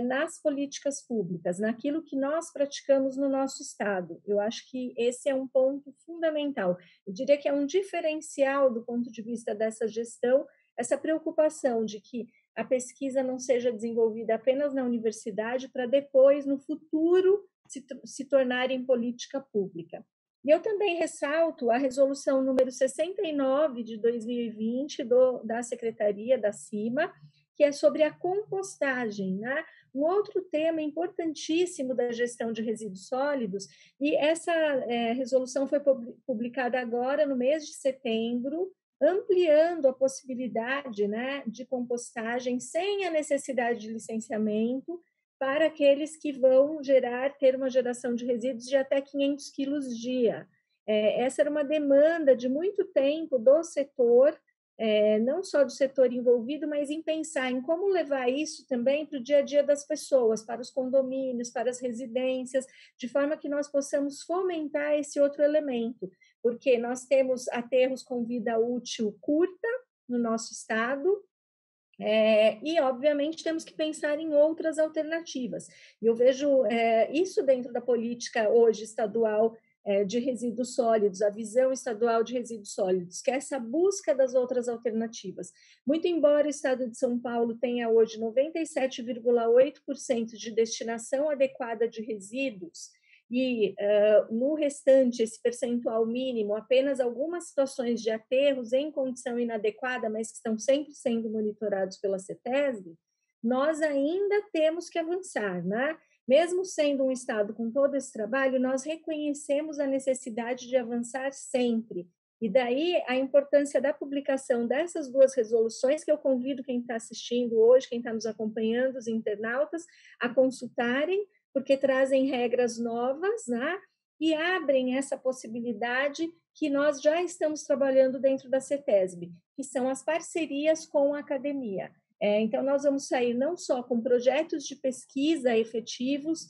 nas políticas públicas, naquilo que nós praticamos no nosso estado. Eu acho que esse é um ponto fundamental. Eu diria que é um diferencial do ponto de vista dessa gestão, essa preocupação de que a pesquisa não seja desenvolvida apenas na universidade para depois, no futuro, se tornar em política pública. E eu também ressalto a resolução número 69 de 2020 da Secretaria da CIMA, que é sobre a compostagem, né? Um outro tema importantíssimo da gestão de resíduos sólidos, e essa resolução foi publicada agora no mês de setembro, ampliando a possibilidade, né, de compostagem sem a necessidade de licenciamento para aqueles que vão ter uma geração de resíduos de até 500 quilos dia. Essa era uma demanda de muito tempo do setor, não só do setor envolvido, mas em pensar em como levar isso também para o dia a dia das pessoas, para os condomínios, para as residências, de forma que nós possamos fomentar esse outro elemento, porque nós temos aterros com vida útil curta no nosso estado, e, obviamente, temos que pensar em outras alternativas. E eu vejo isso dentro da política hoje estadual de resíduos sólidos, a visão estadual de resíduos sólidos, que é essa busca das outras alternativas. Muito embora o estado de São Paulo tenha hoje 97,8% de destinação adequada de resíduos, e no restante, esse percentual mínimo, apenas algumas situações de aterros em condição inadequada, mas que estão sempre sendo monitorados pela CETESB, nós ainda temos que avançar, né? Mesmo sendo um estado com todo esse trabalho, nós reconhecemos a necessidade de avançar sempre. E daí a importância da publicação dessas 2 resoluções, que eu convido quem está assistindo hoje, quem está nos acompanhando, os internautas, a consultarem, porque trazem regras novas, né? E abrem essa possibilidade que nós já estamos trabalhando dentro da CETESB, que são as parcerias com a academia. Então, nós vamos sair não só com projetos de pesquisa efetivos,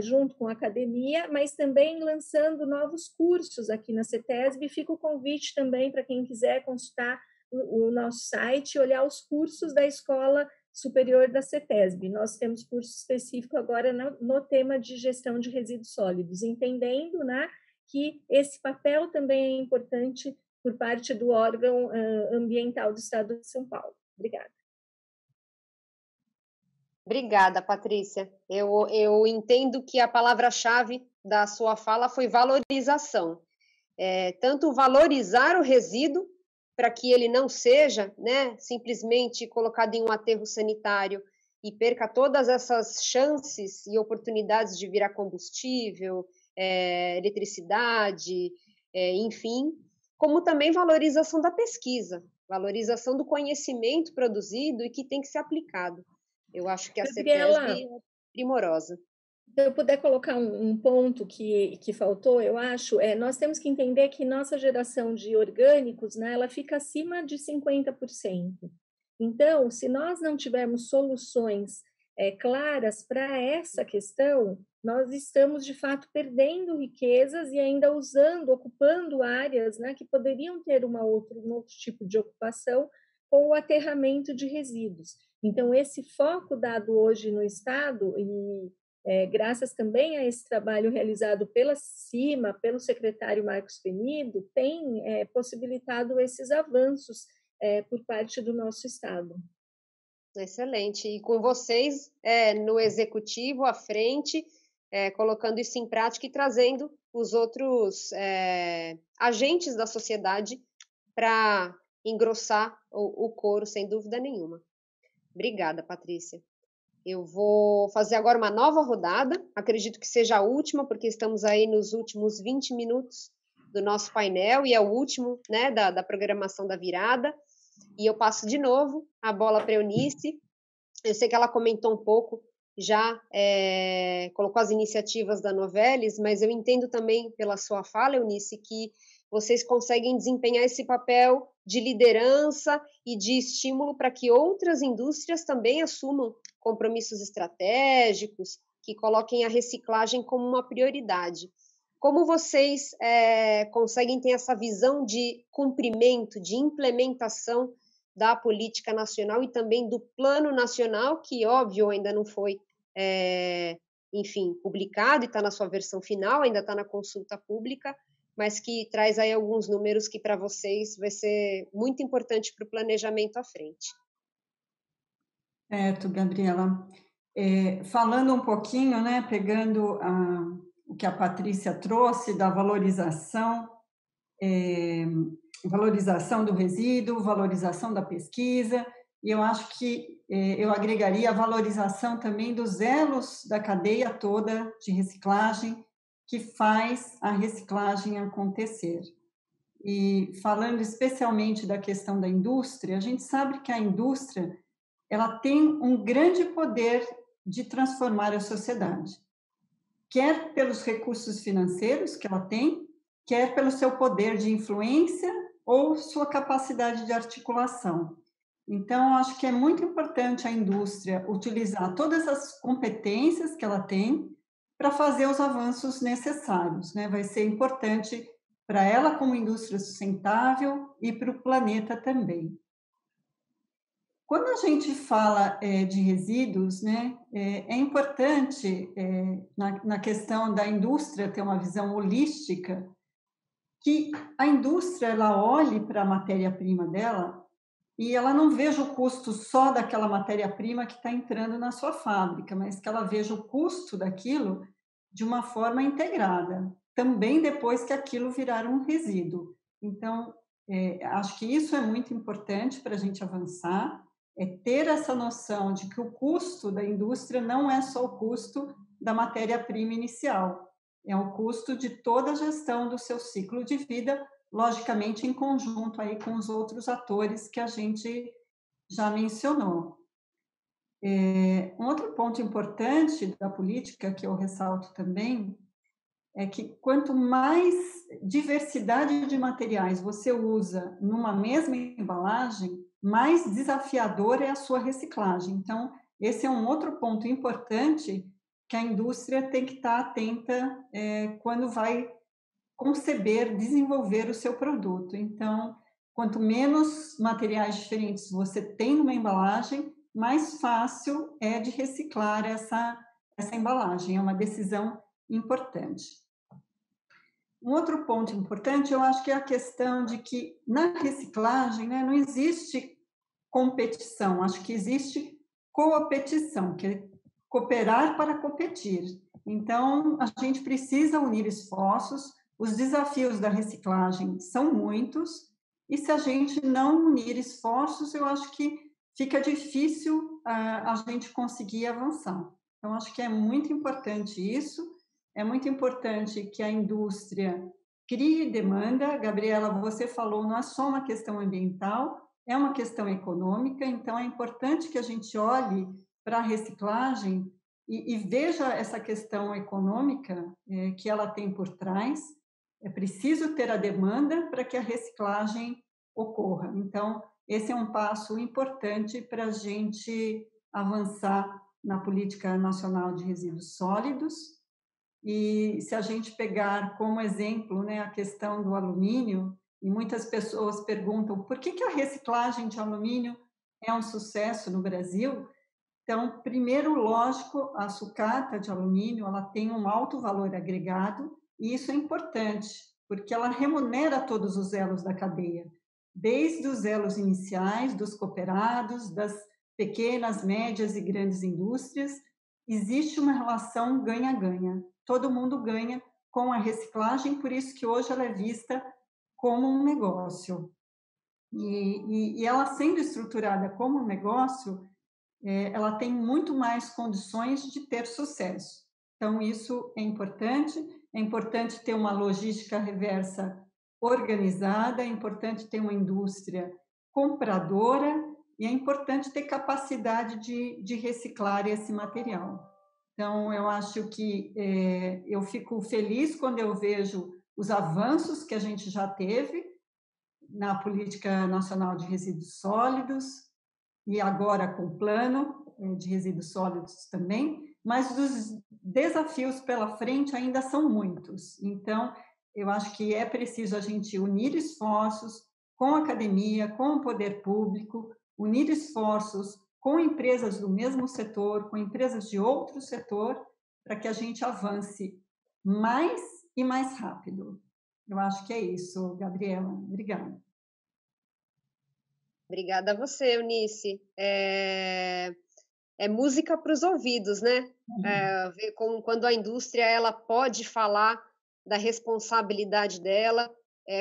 junto com a academia, mas também lançando novos cursos aqui na CETESB. Fica o convite também para quem quiser consultar o nosso site e olhar os cursos da Escola Superior da CETESB. Nós temos curso específico agora no tema de gestão de resíduos sólidos, entendendo, né, que esse papel também é importante por parte do órgão ambiental do Estado de São Paulo. Obrigada. Obrigada, Patrícia. Eu entendo que a palavra-chave da sua fala foi valorização. Tanto valorizar o resíduo, para que ele não seja, né, simplesmente colocado em um aterro sanitário e perca todas essas chances e oportunidades de virar combustível, eletricidade, enfim, como também valorização da pesquisa, valorização do conhecimento produzido e que tem que ser aplicado. Eu acho que a CETESB é primorosa. Se eu puder colocar um ponto que faltou, eu acho, nós temos que entender que nossa geração de orgânicos, né, ela fica acima de 50%. Então, se nós não tivermos soluções claras para essa questão, nós estamos, de fato, perdendo riquezas e ainda ocupando áreas, né, que poderiam ter um outro tipo de ocupação com o aterramento de resíduos. Então, esse foco dado hoje no Estado, e graças também a esse trabalho realizado pela CIMA, pelo secretário Marcos Penido, tem possibilitado esses avanços por parte do nosso Estado. Excelente. E com vocês no Executivo, à frente, colocando isso em prática e trazendo os outros agentes da sociedade para engrossar o coro, sem dúvida nenhuma. Obrigada, Patrícia. Eu vou fazer agora uma nova rodada, acredito que seja a última, porque estamos aí nos últimos 20 minutos do nosso painel, e é o último, né, da programação da virada, e eu passo de novo a bola para a Eunice. Eu sei que ela comentou um pouco, já colocou as iniciativas da Novelis, mas eu entendo também pela sua fala, Eunice, que vocês conseguem desempenhar esse papel de liderança e de estímulo para que outras indústrias também assumam compromissos estratégicos, que coloquem a reciclagem como uma prioridade. Como vocês conseguem ter essa visão de cumprimento, de implementação da política nacional e também do plano nacional, que, óbvio, ainda não foi, publicado e está na sua versão final, ainda está na consulta pública, mas que traz aí alguns números que para vocês vai ser muito importante para o planejamento à frente. Certo, Gabriela. Falando um pouquinho, né, pegando o que a Patrícia trouxe da valorização do resíduo, valorização da pesquisa, e eu acho que eu agregaria a valorização também dos elos da cadeia toda de reciclagem, que faz a reciclagem acontecer. E falando especialmente da questão da indústria, a gente sabe que a indústria ela tem um grande poder de transformar a sociedade, quer pelos recursos financeiros que ela tem, quer pelo seu poder de influência ou sua capacidade de articulação. Então, acho que é muito importante a indústria utilizar todas as competências que ela tem para fazer os avanços necessários, né? Vai ser importante para ela como indústria sustentável e para o planeta também. Quando a gente fala de resíduos, né, é importante, na questão da indústria ter uma visão holística, que a indústria ela olhe para a matéria-prima dela e ela não veja o custo só daquela matéria-prima que está entrando na sua fábrica, mas que ela veja o custo daquilo de uma forma integrada, também depois que aquilo virar um resíduo. Então, acho que isso é muito importante para a gente avançar, ter essa noção de que o custo da indústria não é só o custo da matéria-prima inicial, é o custo de toda a gestão do seu ciclo de vida, logicamente em conjunto aí com os outros atores que a gente já mencionou. Um outro ponto importante da política que eu ressalto também é que quanto mais diversidade de materiais você usa numa mesma embalagem, mais desafiador é a sua reciclagem. Então, esse é um outro ponto importante que a indústria tem que estar atenta quando vai conceber, desenvolver o seu produto. Então, quanto menos materiais diferentes você tem numa embalagem, mais fácil é de reciclar essa embalagem. É uma decisão importante. Um outro ponto importante, eu acho que é a questão de que na reciclagem, né, não existe competição, acho que existe coopetição, que é cooperar para competir. Então, a gente precisa unir esforços, os desafios da reciclagem são muitos, e se a gente não unir esforços, eu acho que fica difícil a gente conseguir avançar. Então, acho que é muito importante isso. É muito importante que a indústria crie demanda. Gabriela, você falou, não é só uma questão ambiental, é uma questão econômica, então é importante que a gente olhe para a reciclagem e veja essa questão econômica que ela tem por trás. É preciso ter a demanda para que a reciclagem ocorra. Então, esse é um passo importante para a gente avançar na Política Nacional de Resíduos Sólidos. E se a gente pegar como exemplo, né, a questão do alumínio, e muitas pessoas perguntam por que a reciclagem de alumínio é um sucesso no Brasil. Então, primeiro, lógico, a sucata de alumínio ela tem um alto valor agregado, e isso é importante, porque ela remunera todos os elos da cadeia, desde os elos iniciais, dos cooperados, das pequenas, médias e grandes indústrias. Existe uma relação ganha-ganha. Todo mundo ganha com a reciclagem, por isso que hoje ela é vista como um negócio. E ela sendo estruturada como um negócio, ela tem muito mais condições de ter sucesso. Então, isso é importante ter uma logística reversa organizada, é importante ter uma indústria compradora e é importante ter capacidade de reciclar esse material. Então, eu acho que eu fico feliz quando eu vejo os avanços que a gente já teve na Política Nacional de Resíduos Sólidos e agora com o Plano de Resíduos Sólidos também, mas os desafios pela frente ainda são muitos. Então, eu acho que é preciso a gente unir esforços com a academia, com o poder público, unir esforços com empresas do mesmo setor, com empresas de outro setor, para que a gente avance mais e mais rápido. Eu acho que é isso, Gabriela. Obrigada. Obrigada a você, Eunice. É música para os ouvidos, né? Ver quando a indústria ela pode falar da responsabilidade dela,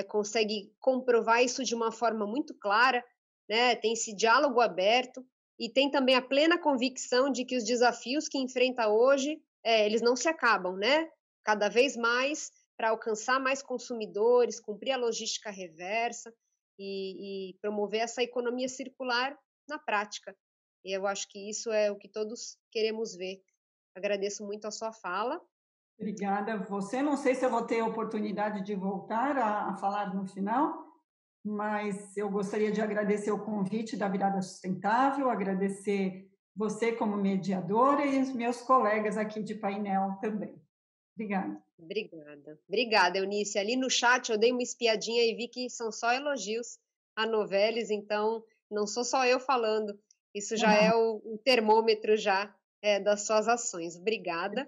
consegue comprovar isso de uma forma muito clara, né? Tem esse diálogo aberto e tem também a plena convicção de que os desafios que enfrenta hoje, eles não se acabam, né? Cada vez mais para alcançar mais consumidores, cumprir a logística reversa e promover essa economia circular na prática. E eu acho que isso é o que todos queremos ver. Agradeço muito a sua fala. Obrigada a você. Não sei se eu vou ter a oportunidade de voltar a falar no final, mas eu gostaria de agradecer o convite da Virada Sustentável, agradecer você como mediadora e os meus colegas aqui de painel também. Obrigada. Obrigada, Eunice. Ali no chat eu dei uma espiadinha e vi que são só elogios a Novelis, então não sou só eu falando. Isso já é o termômetro já das suas ações. Obrigada.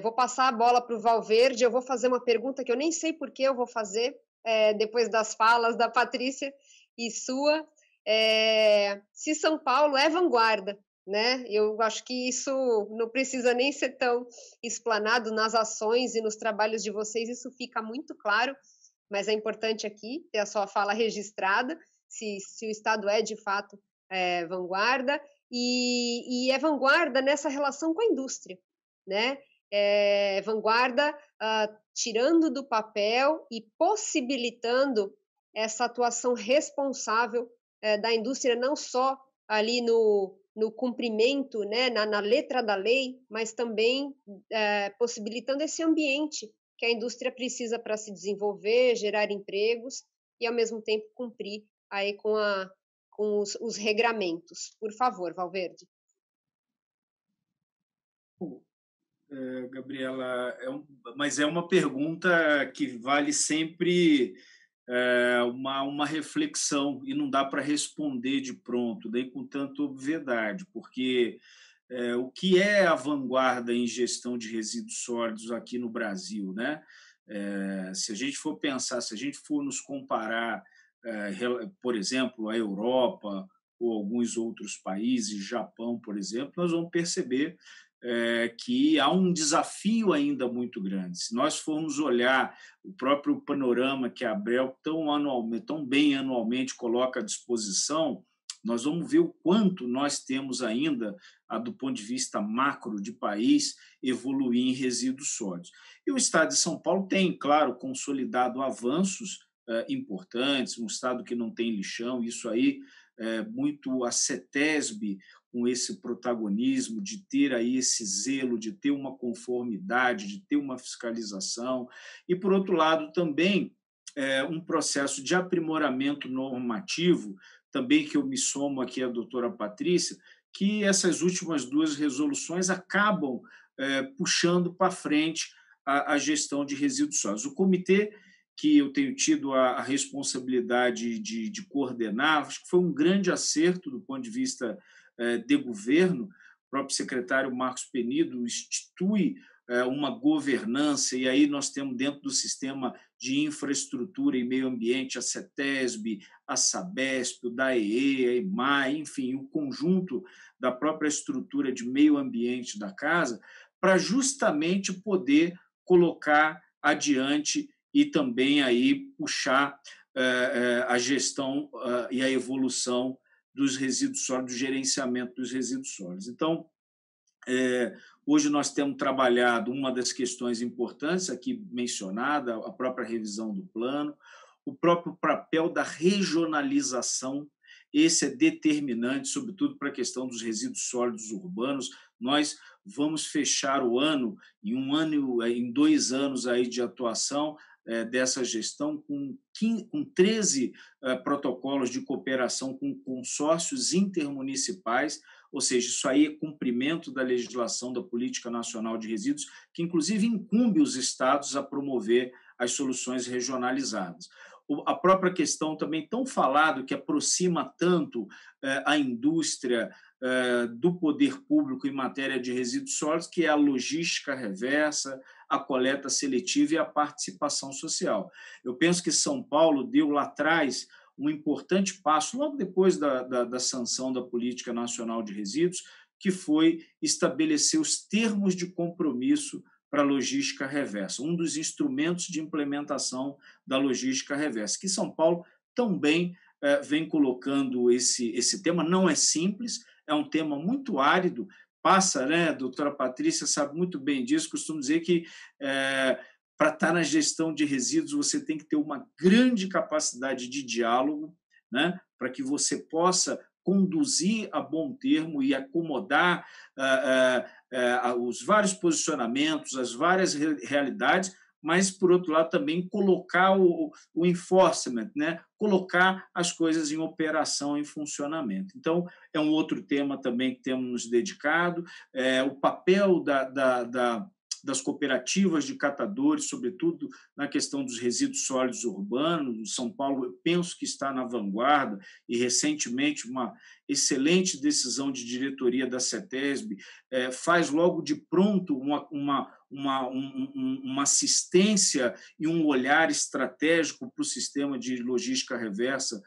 Vou passar a bola para o Valverde. Eu vou fazer uma pergunta que eu nem sei por que eu vou fazer, depois das falas da Patrícia e sua. Se São Paulo é vanguarda, né? Eu acho que isso não precisa nem ser tão explanado nas ações e nos trabalhos de vocês, isso fica muito claro, mas é importante aqui ter a sua fala registrada, se o Estado é de fato vanguarda, e é vanguarda nessa relação com a indústria, né? Vanguarda tirando do papel e possibilitando essa atuação responsável da indústria, não só ali no cumprimento, né, na letra da lei, mas também possibilitando esse ambiente que a indústria precisa para se desenvolver, gerar empregos e, ao mesmo tempo, cumprir aí com os regramentos. Por favor, Valverde. Gabriela, mas é uma pergunta que vale sempre uma reflexão e não dá para responder de pronto, nem com tanta obviedade, porque o que é a vanguarda em gestão de resíduos sólidos aqui no Brasil, né? Se a gente for pensar, se a gente for nos comparar, por exemplo, a Europa ou alguns outros países, Japão, por exemplo, nós vamos perceber que há um desafio ainda muito grande. Se nós formos olhar o próprio panorama que a Abrel tão bem anualmente coloca à disposição, nós vamos ver o quanto nós temos ainda, do ponto de vista macro de país, evoluir em resíduos sólidos. E o Estado de São Paulo tem, claro, consolidado avanços importantes, um Estado que não tem lixão, isso aí muito a CETESB, com esse protagonismo de ter aí esse zelo, de ter uma conformidade, de ter uma fiscalização, e, por outro lado, também um processo de aprimoramento normativo, também que eu me somo aqui à doutora Patrícia, que essas últimas 2 resoluções acabam puxando para frente a gestão de resíduos sólidos. O comitê que eu tenho tido a responsabilidade de coordenar, acho que foi um grande acerto do ponto de vista de governo. O próprio secretário Marcos Penido institui uma governança, e aí nós temos dentro do sistema de infraestrutura e meio ambiente a CETESB, a Sabesp, o DAEE, a EMAI, enfim, o conjunto da própria estrutura de meio ambiente da casa, para justamente poder colocar adiante e também aí puxar a gestão e a evolução dos resíduos sólidos, do gerenciamento dos resíduos sólidos. Então, hoje nós temos trabalhado uma das questões importantes aqui mencionada, a própria revisão do plano, o próprio papel da regionalização. Esse é determinante, sobretudo para a questão dos resíduos sólidos urbanos. Nós vamos fechar o ano, em 2 anos aí de atuação dessa gestão, com 13 protocolos de cooperação com consórcios intermunicipais, ou seja, isso aí é cumprimento da legislação da Política Nacional de Resíduos, que inclusive incumbe os estados a promover as soluções regionalizadas. A própria questão também tão falado, que aproxima tanto a indústria do poder público em matéria de resíduos sólidos, que é a logística reversa, a coleta seletiva e a participação social. Eu penso que São Paulo deu lá atrás um importante passo, logo depois da sanção da Política Nacional de Resíduos, que foi estabelecer os termos de compromisso para a logística reversa, um dos instrumentos de implementação da logística reversa, que São Paulo também vem colocando esse tema. Não é simples, é um tema muito árido, passa, né? A doutora Patrícia sabe muito bem disso, costumo dizer que para estar na gestão de resíduos você tem que ter uma grande capacidade de diálogo, né? Para que você possa conduzir a bom termo e acomodar os vários posicionamentos, as várias realidades, mas, por outro lado, também colocar o enforcement, né? Colocar as coisas em operação, em funcionamento. Então, é um outro tema também que temos nos dedicado, o papel das cooperativas de catadores, sobretudo na questão dos resíduos sólidos urbanos. São Paulo, eu penso que está na vanguarda, e recentemente uma excelente decisão de diretoria da CETESB faz logo de pronto uma assistência e um olhar estratégico para o sistema de logística reversa,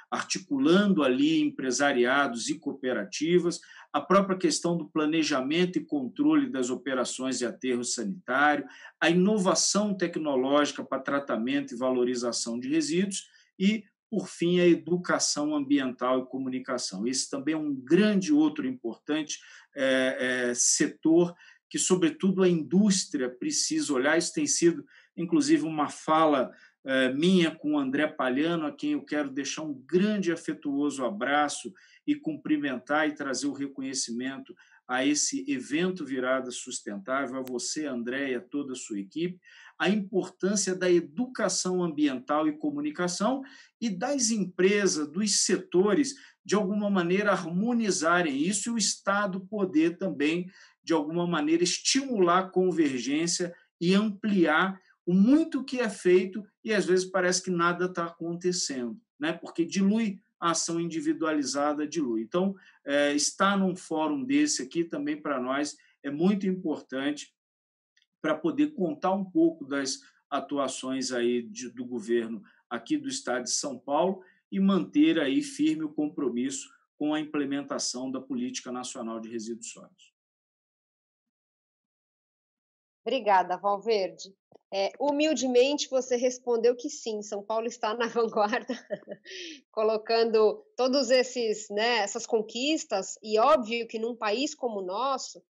articulando ali empresariados e cooperativas, a própria questão do planejamento e controle das operações de aterro sanitário, a inovação tecnológica para tratamento e valorização de resíduos e, por fim, a educação ambiental e comunicação. Esse também é um grande outro importante setor que, sobretudo, a indústria precisa olhar. Isso tem sido, inclusive, uma fala minha com o André Palhano, a quem eu quero deixar um grande e afetuoso abraço e cumprimentar e trazer o reconhecimento a esse evento Virada Sustentável, a você, André, e a toda a sua equipe, a importância da educação ambiental e comunicação e das empresas, dos setores, de alguma maneira, harmonizarem isso e o Estado poder também, de alguma maneira, estimular a convergência e ampliar o muito que é feito e, às vezes, parece que nada está acontecendo, né? Porque dilui a ação individualizada, dilui. Então, estar num fórum desse aqui também, para nós, é muito importante para poder contar um pouco das atuações aí do governo aqui do Estado de São Paulo e manter aí firme o compromisso com a implementação da Política Nacional de Resíduos Sólidos. Obrigada, Valverde. Humildemente, você respondeu que sim, São Paulo está na vanguarda, colocando todos essas conquistas, e óbvio que num país como o nosso,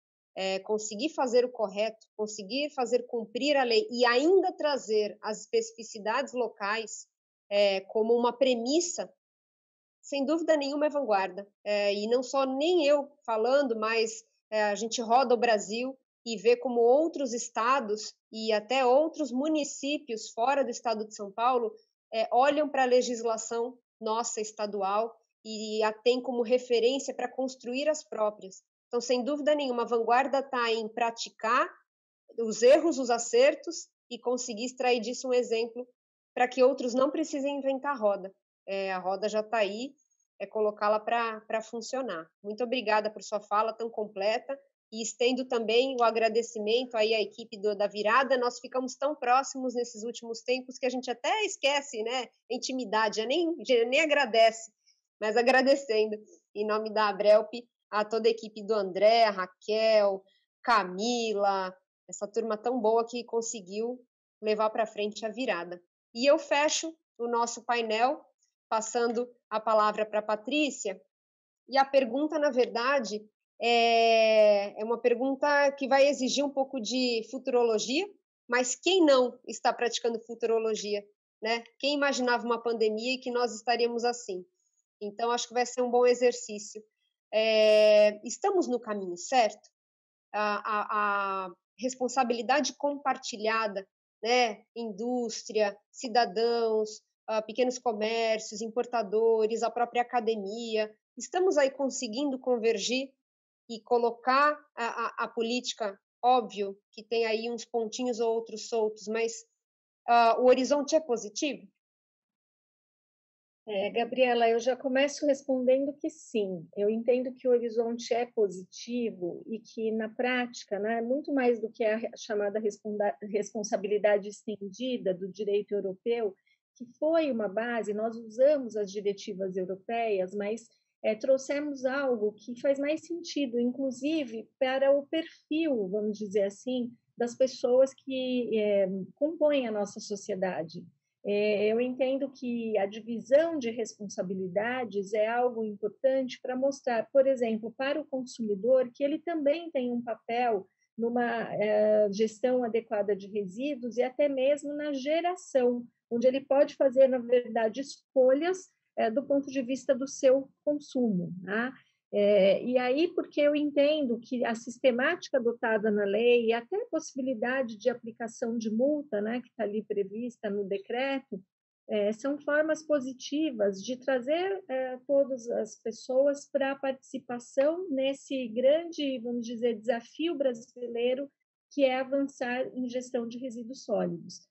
conseguir fazer o correto, conseguir fazer cumprir a lei e ainda trazer as especificidades locais como uma premissa, sem dúvida nenhuma é vanguarda. E não só nem eu falando, mas a gente roda o Brasil e vê como outros estados e até outros municípios fora do estado de São Paulo olham para a legislação nossa estadual e a tem como referência para construir as próprias. Então, sem dúvida nenhuma, a vanguarda está em praticar os erros, os acertos e conseguir extrair disso um exemplo para que outros não precisem inventar a roda. A roda já está aí, é colocá-la para funcionar. Muito obrigada por sua fala tão completa e estendo também o agradecimento aí à equipe da Virada. Nós ficamos tão próximos nesses últimos tempos que a gente até esquece, né? A intimidade, nem agradece, mas agradecendo em nome da Abrelp a toda a equipe do André, a Raquel, Camila, essa turma tão boa que conseguiu levar para frente a virada. E eu fecho o nosso painel passando a palavra para a Patrícia, e a pergunta, na verdade, é uma pergunta que vai exigir um pouco de futurologia, mas quem não está praticando futurologia, né? Quem imaginava uma pandemia e que nós estaríamos assim? Então, acho que vai ser um bom exercício. Estamos no caminho certo? A responsabilidade compartilhada, né? Indústria, cidadãos, pequenos comércios, importadores, a própria academia, estamos aí conseguindo convergir e colocar a política, óbvio que tem aí uns pontinhos ou outros soltos, mas o horizonte é positivo? Gabriela, eu já começo respondendo que sim. Eu entendo que o horizonte é positivo e que, na prática, né, muito mais do que a chamada responsabilidade estendida do direito europeu, que foi uma base, nós usamos as diretivas europeias, mas trouxemos algo que faz mais sentido, inclusive para o perfil, vamos dizer assim, das pessoas que compõem a nossa sociedade. Eu entendo que a divisão de responsabilidades é algo importante para mostrar, por exemplo, para o consumidor, que ele também tem um papel numa gestão adequada de resíduos e até mesmo na geração, onde ele pode fazer, na verdade, escolhas do ponto de vista do seu consumo, tá? E aí, porque eu entendo que a sistemática adotada na lei e até a possibilidade de aplicação de multa, né, que está ali prevista no decreto, são formas positivas de trazer todas as pessoas para a participação nesse grande, vamos dizer, desafio brasileiro, que é avançar em gestão de resíduos sólidos.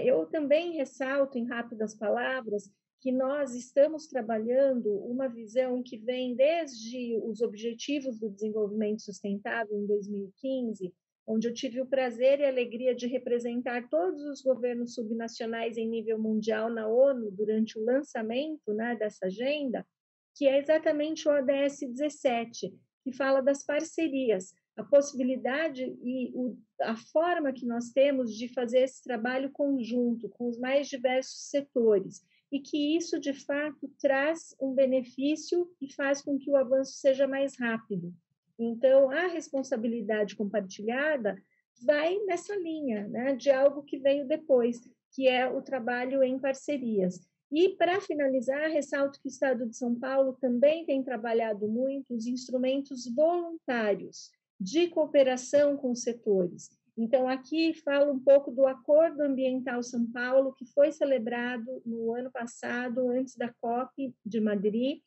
Eu também ressalto, em rápidas palavras, que nós estamos trabalhando uma visão que vem desde os Objetivos do Desenvolvimento Sustentável, em 2015, onde eu tive o prazer e a alegria de representar todos os governos subnacionais em nível mundial na ONU durante o lançamento, né, dessa agenda, que é exatamente o ODS 17, que fala das parcerias, a possibilidade e a forma que nós temos de fazer esse trabalho conjunto com os mais diversos setores, e que isso, de fato, traz um benefício e faz com que o avanço seja mais rápido. Então, a responsabilidade compartilhada vai nessa linha, né, de algo que veio depois, que é o trabalho em parcerias. E, para finalizar, ressalto que o Estado de São Paulo também tem trabalhado muito os instrumentos voluntários de cooperação com os setores. Então, aqui falo um pouco do Acordo Ambiental São Paulo, que foi celebrado no ano passado, antes da COP de Madrid,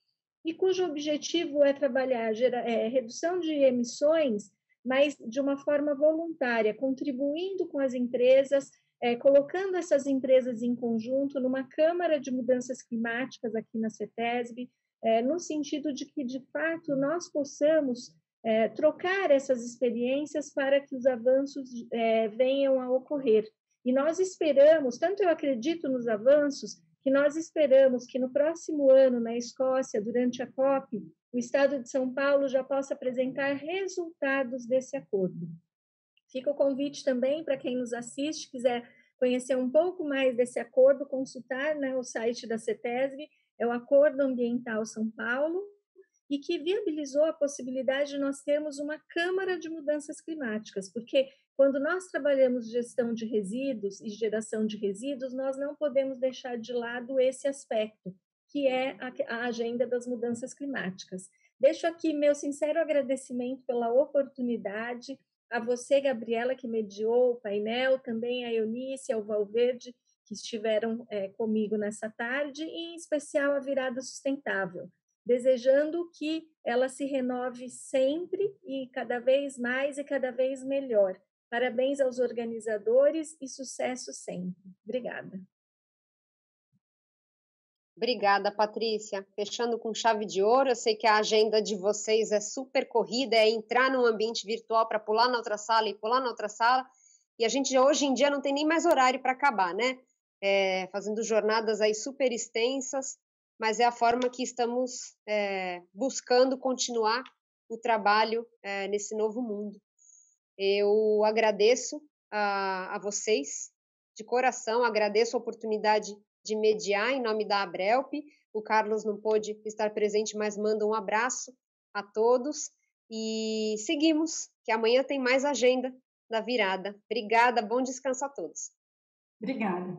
e cujo objetivo é trabalhar redução de emissões, mas de uma forma voluntária, contribuindo com as empresas, colocando essas empresas em conjunto numa Câmara de Mudanças Climáticas aqui na CETESB, no sentido de que, de fato, nós possamos trocar essas experiências para que os avanços venham a ocorrer. E nós esperamos, tanto eu acredito nos avanços, que nós esperamos que no próximo ano, na Escócia, durante a COP, o Estado de São Paulo já possa apresentar resultados desse acordo. Fica o convite também para quem nos assiste, quiser conhecer um pouco mais desse acordo, consultar, né, o site da CETESB, é o Acordo Ambiental São Paulo, e que viabilizou a possibilidade de nós termos uma Câmara de Mudanças Climáticas, porque quando nós trabalhamos gestão de resíduos e geração de resíduos, nós não podemos deixar de lado esse aspecto, que é a agenda das mudanças climáticas. Deixo aqui meu sincero agradecimento pela oportunidade, a você, Gabriela, que mediou o painel, também a Eunice, ao Valverde, que estiveram comigo nessa tarde, e em especial a Virada Sustentável, desejando que ela se renove sempre e cada vez mais e cada vez melhor. Parabéns aos organizadores e sucesso sempre. Obrigada. Obrigada, Patrícia. Fechando com chave de ouro, eu sei que a agenda de vocês é super corrida, é entrar num ambiente virtual para pular na outra sala e pular na outra sala, e a gente hoje em dia não tem nem mais horário para acabar, né? Fazendo jornadas aí super extensas, mas é a forma que estamos buscando continuar o trabalho nesse novo mundo. Eu agradeço a vocês, de coração, agradeço a oportunidade de mediar em nome da Abrelp. O Carlos não pôde estar presente, mas manda um abraço a todos e seguimos, que amanhã tem mais agenda da virada. Obrigada, bom descanso a todos. Obrigada.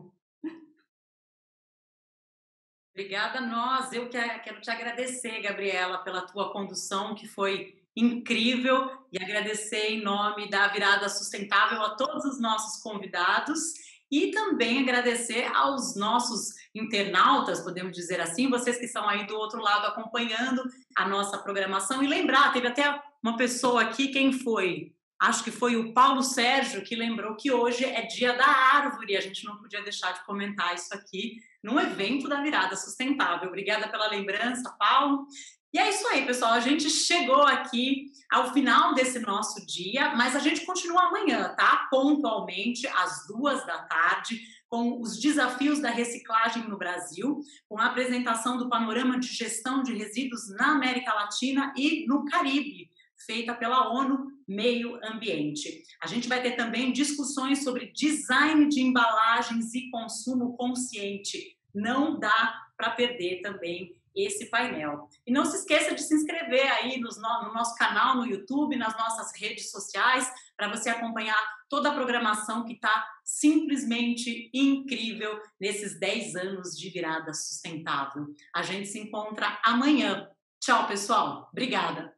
Obrigada a nós. Eu quero te agradecer, Gabriela, pela tua condução, que foi incrível, e agradecer em nome da Virada Sustentável a todos os nossos convidados e também agradecer aos nossos internautas, podemos dizer assim, vocês que estão aí do outro lado acompanhando a nossa programação. E lembrar, teve até uma pessoa aqui, quem foi? Acho que foi o Paulo Sérgio, que lembrou que hoje é Dia da Árvore, a gente não podia deixar de comentar isso aqui no evento da Virada Sustentável. Obrigada pela lembrança, Paulo. E é isso aí, pessoal, a gente chegou aqui ao final desse nosso dia, mas a gente continua amanhã, tá? Pontualmente, às 14h, com os desafios da reciclagem no Brasil, com a apresentação do panorama de gestão de resíduos na América Latina e no Caribe, feita pela ONU Meio Ambiente. A gente vai ter também discussões sobre design de embalagens e consumo consciente. Não dá para perder também esse painel. E não se esqueça de se inscrever aí no nosso canal no YouTube, nas nossas redes sociais, para você acompanhar toda a programação que está simplesmente incrível nesses 10 anos de virada sustentável. A gente se encontra amanhã. Tchau, pessoal. Obrigada.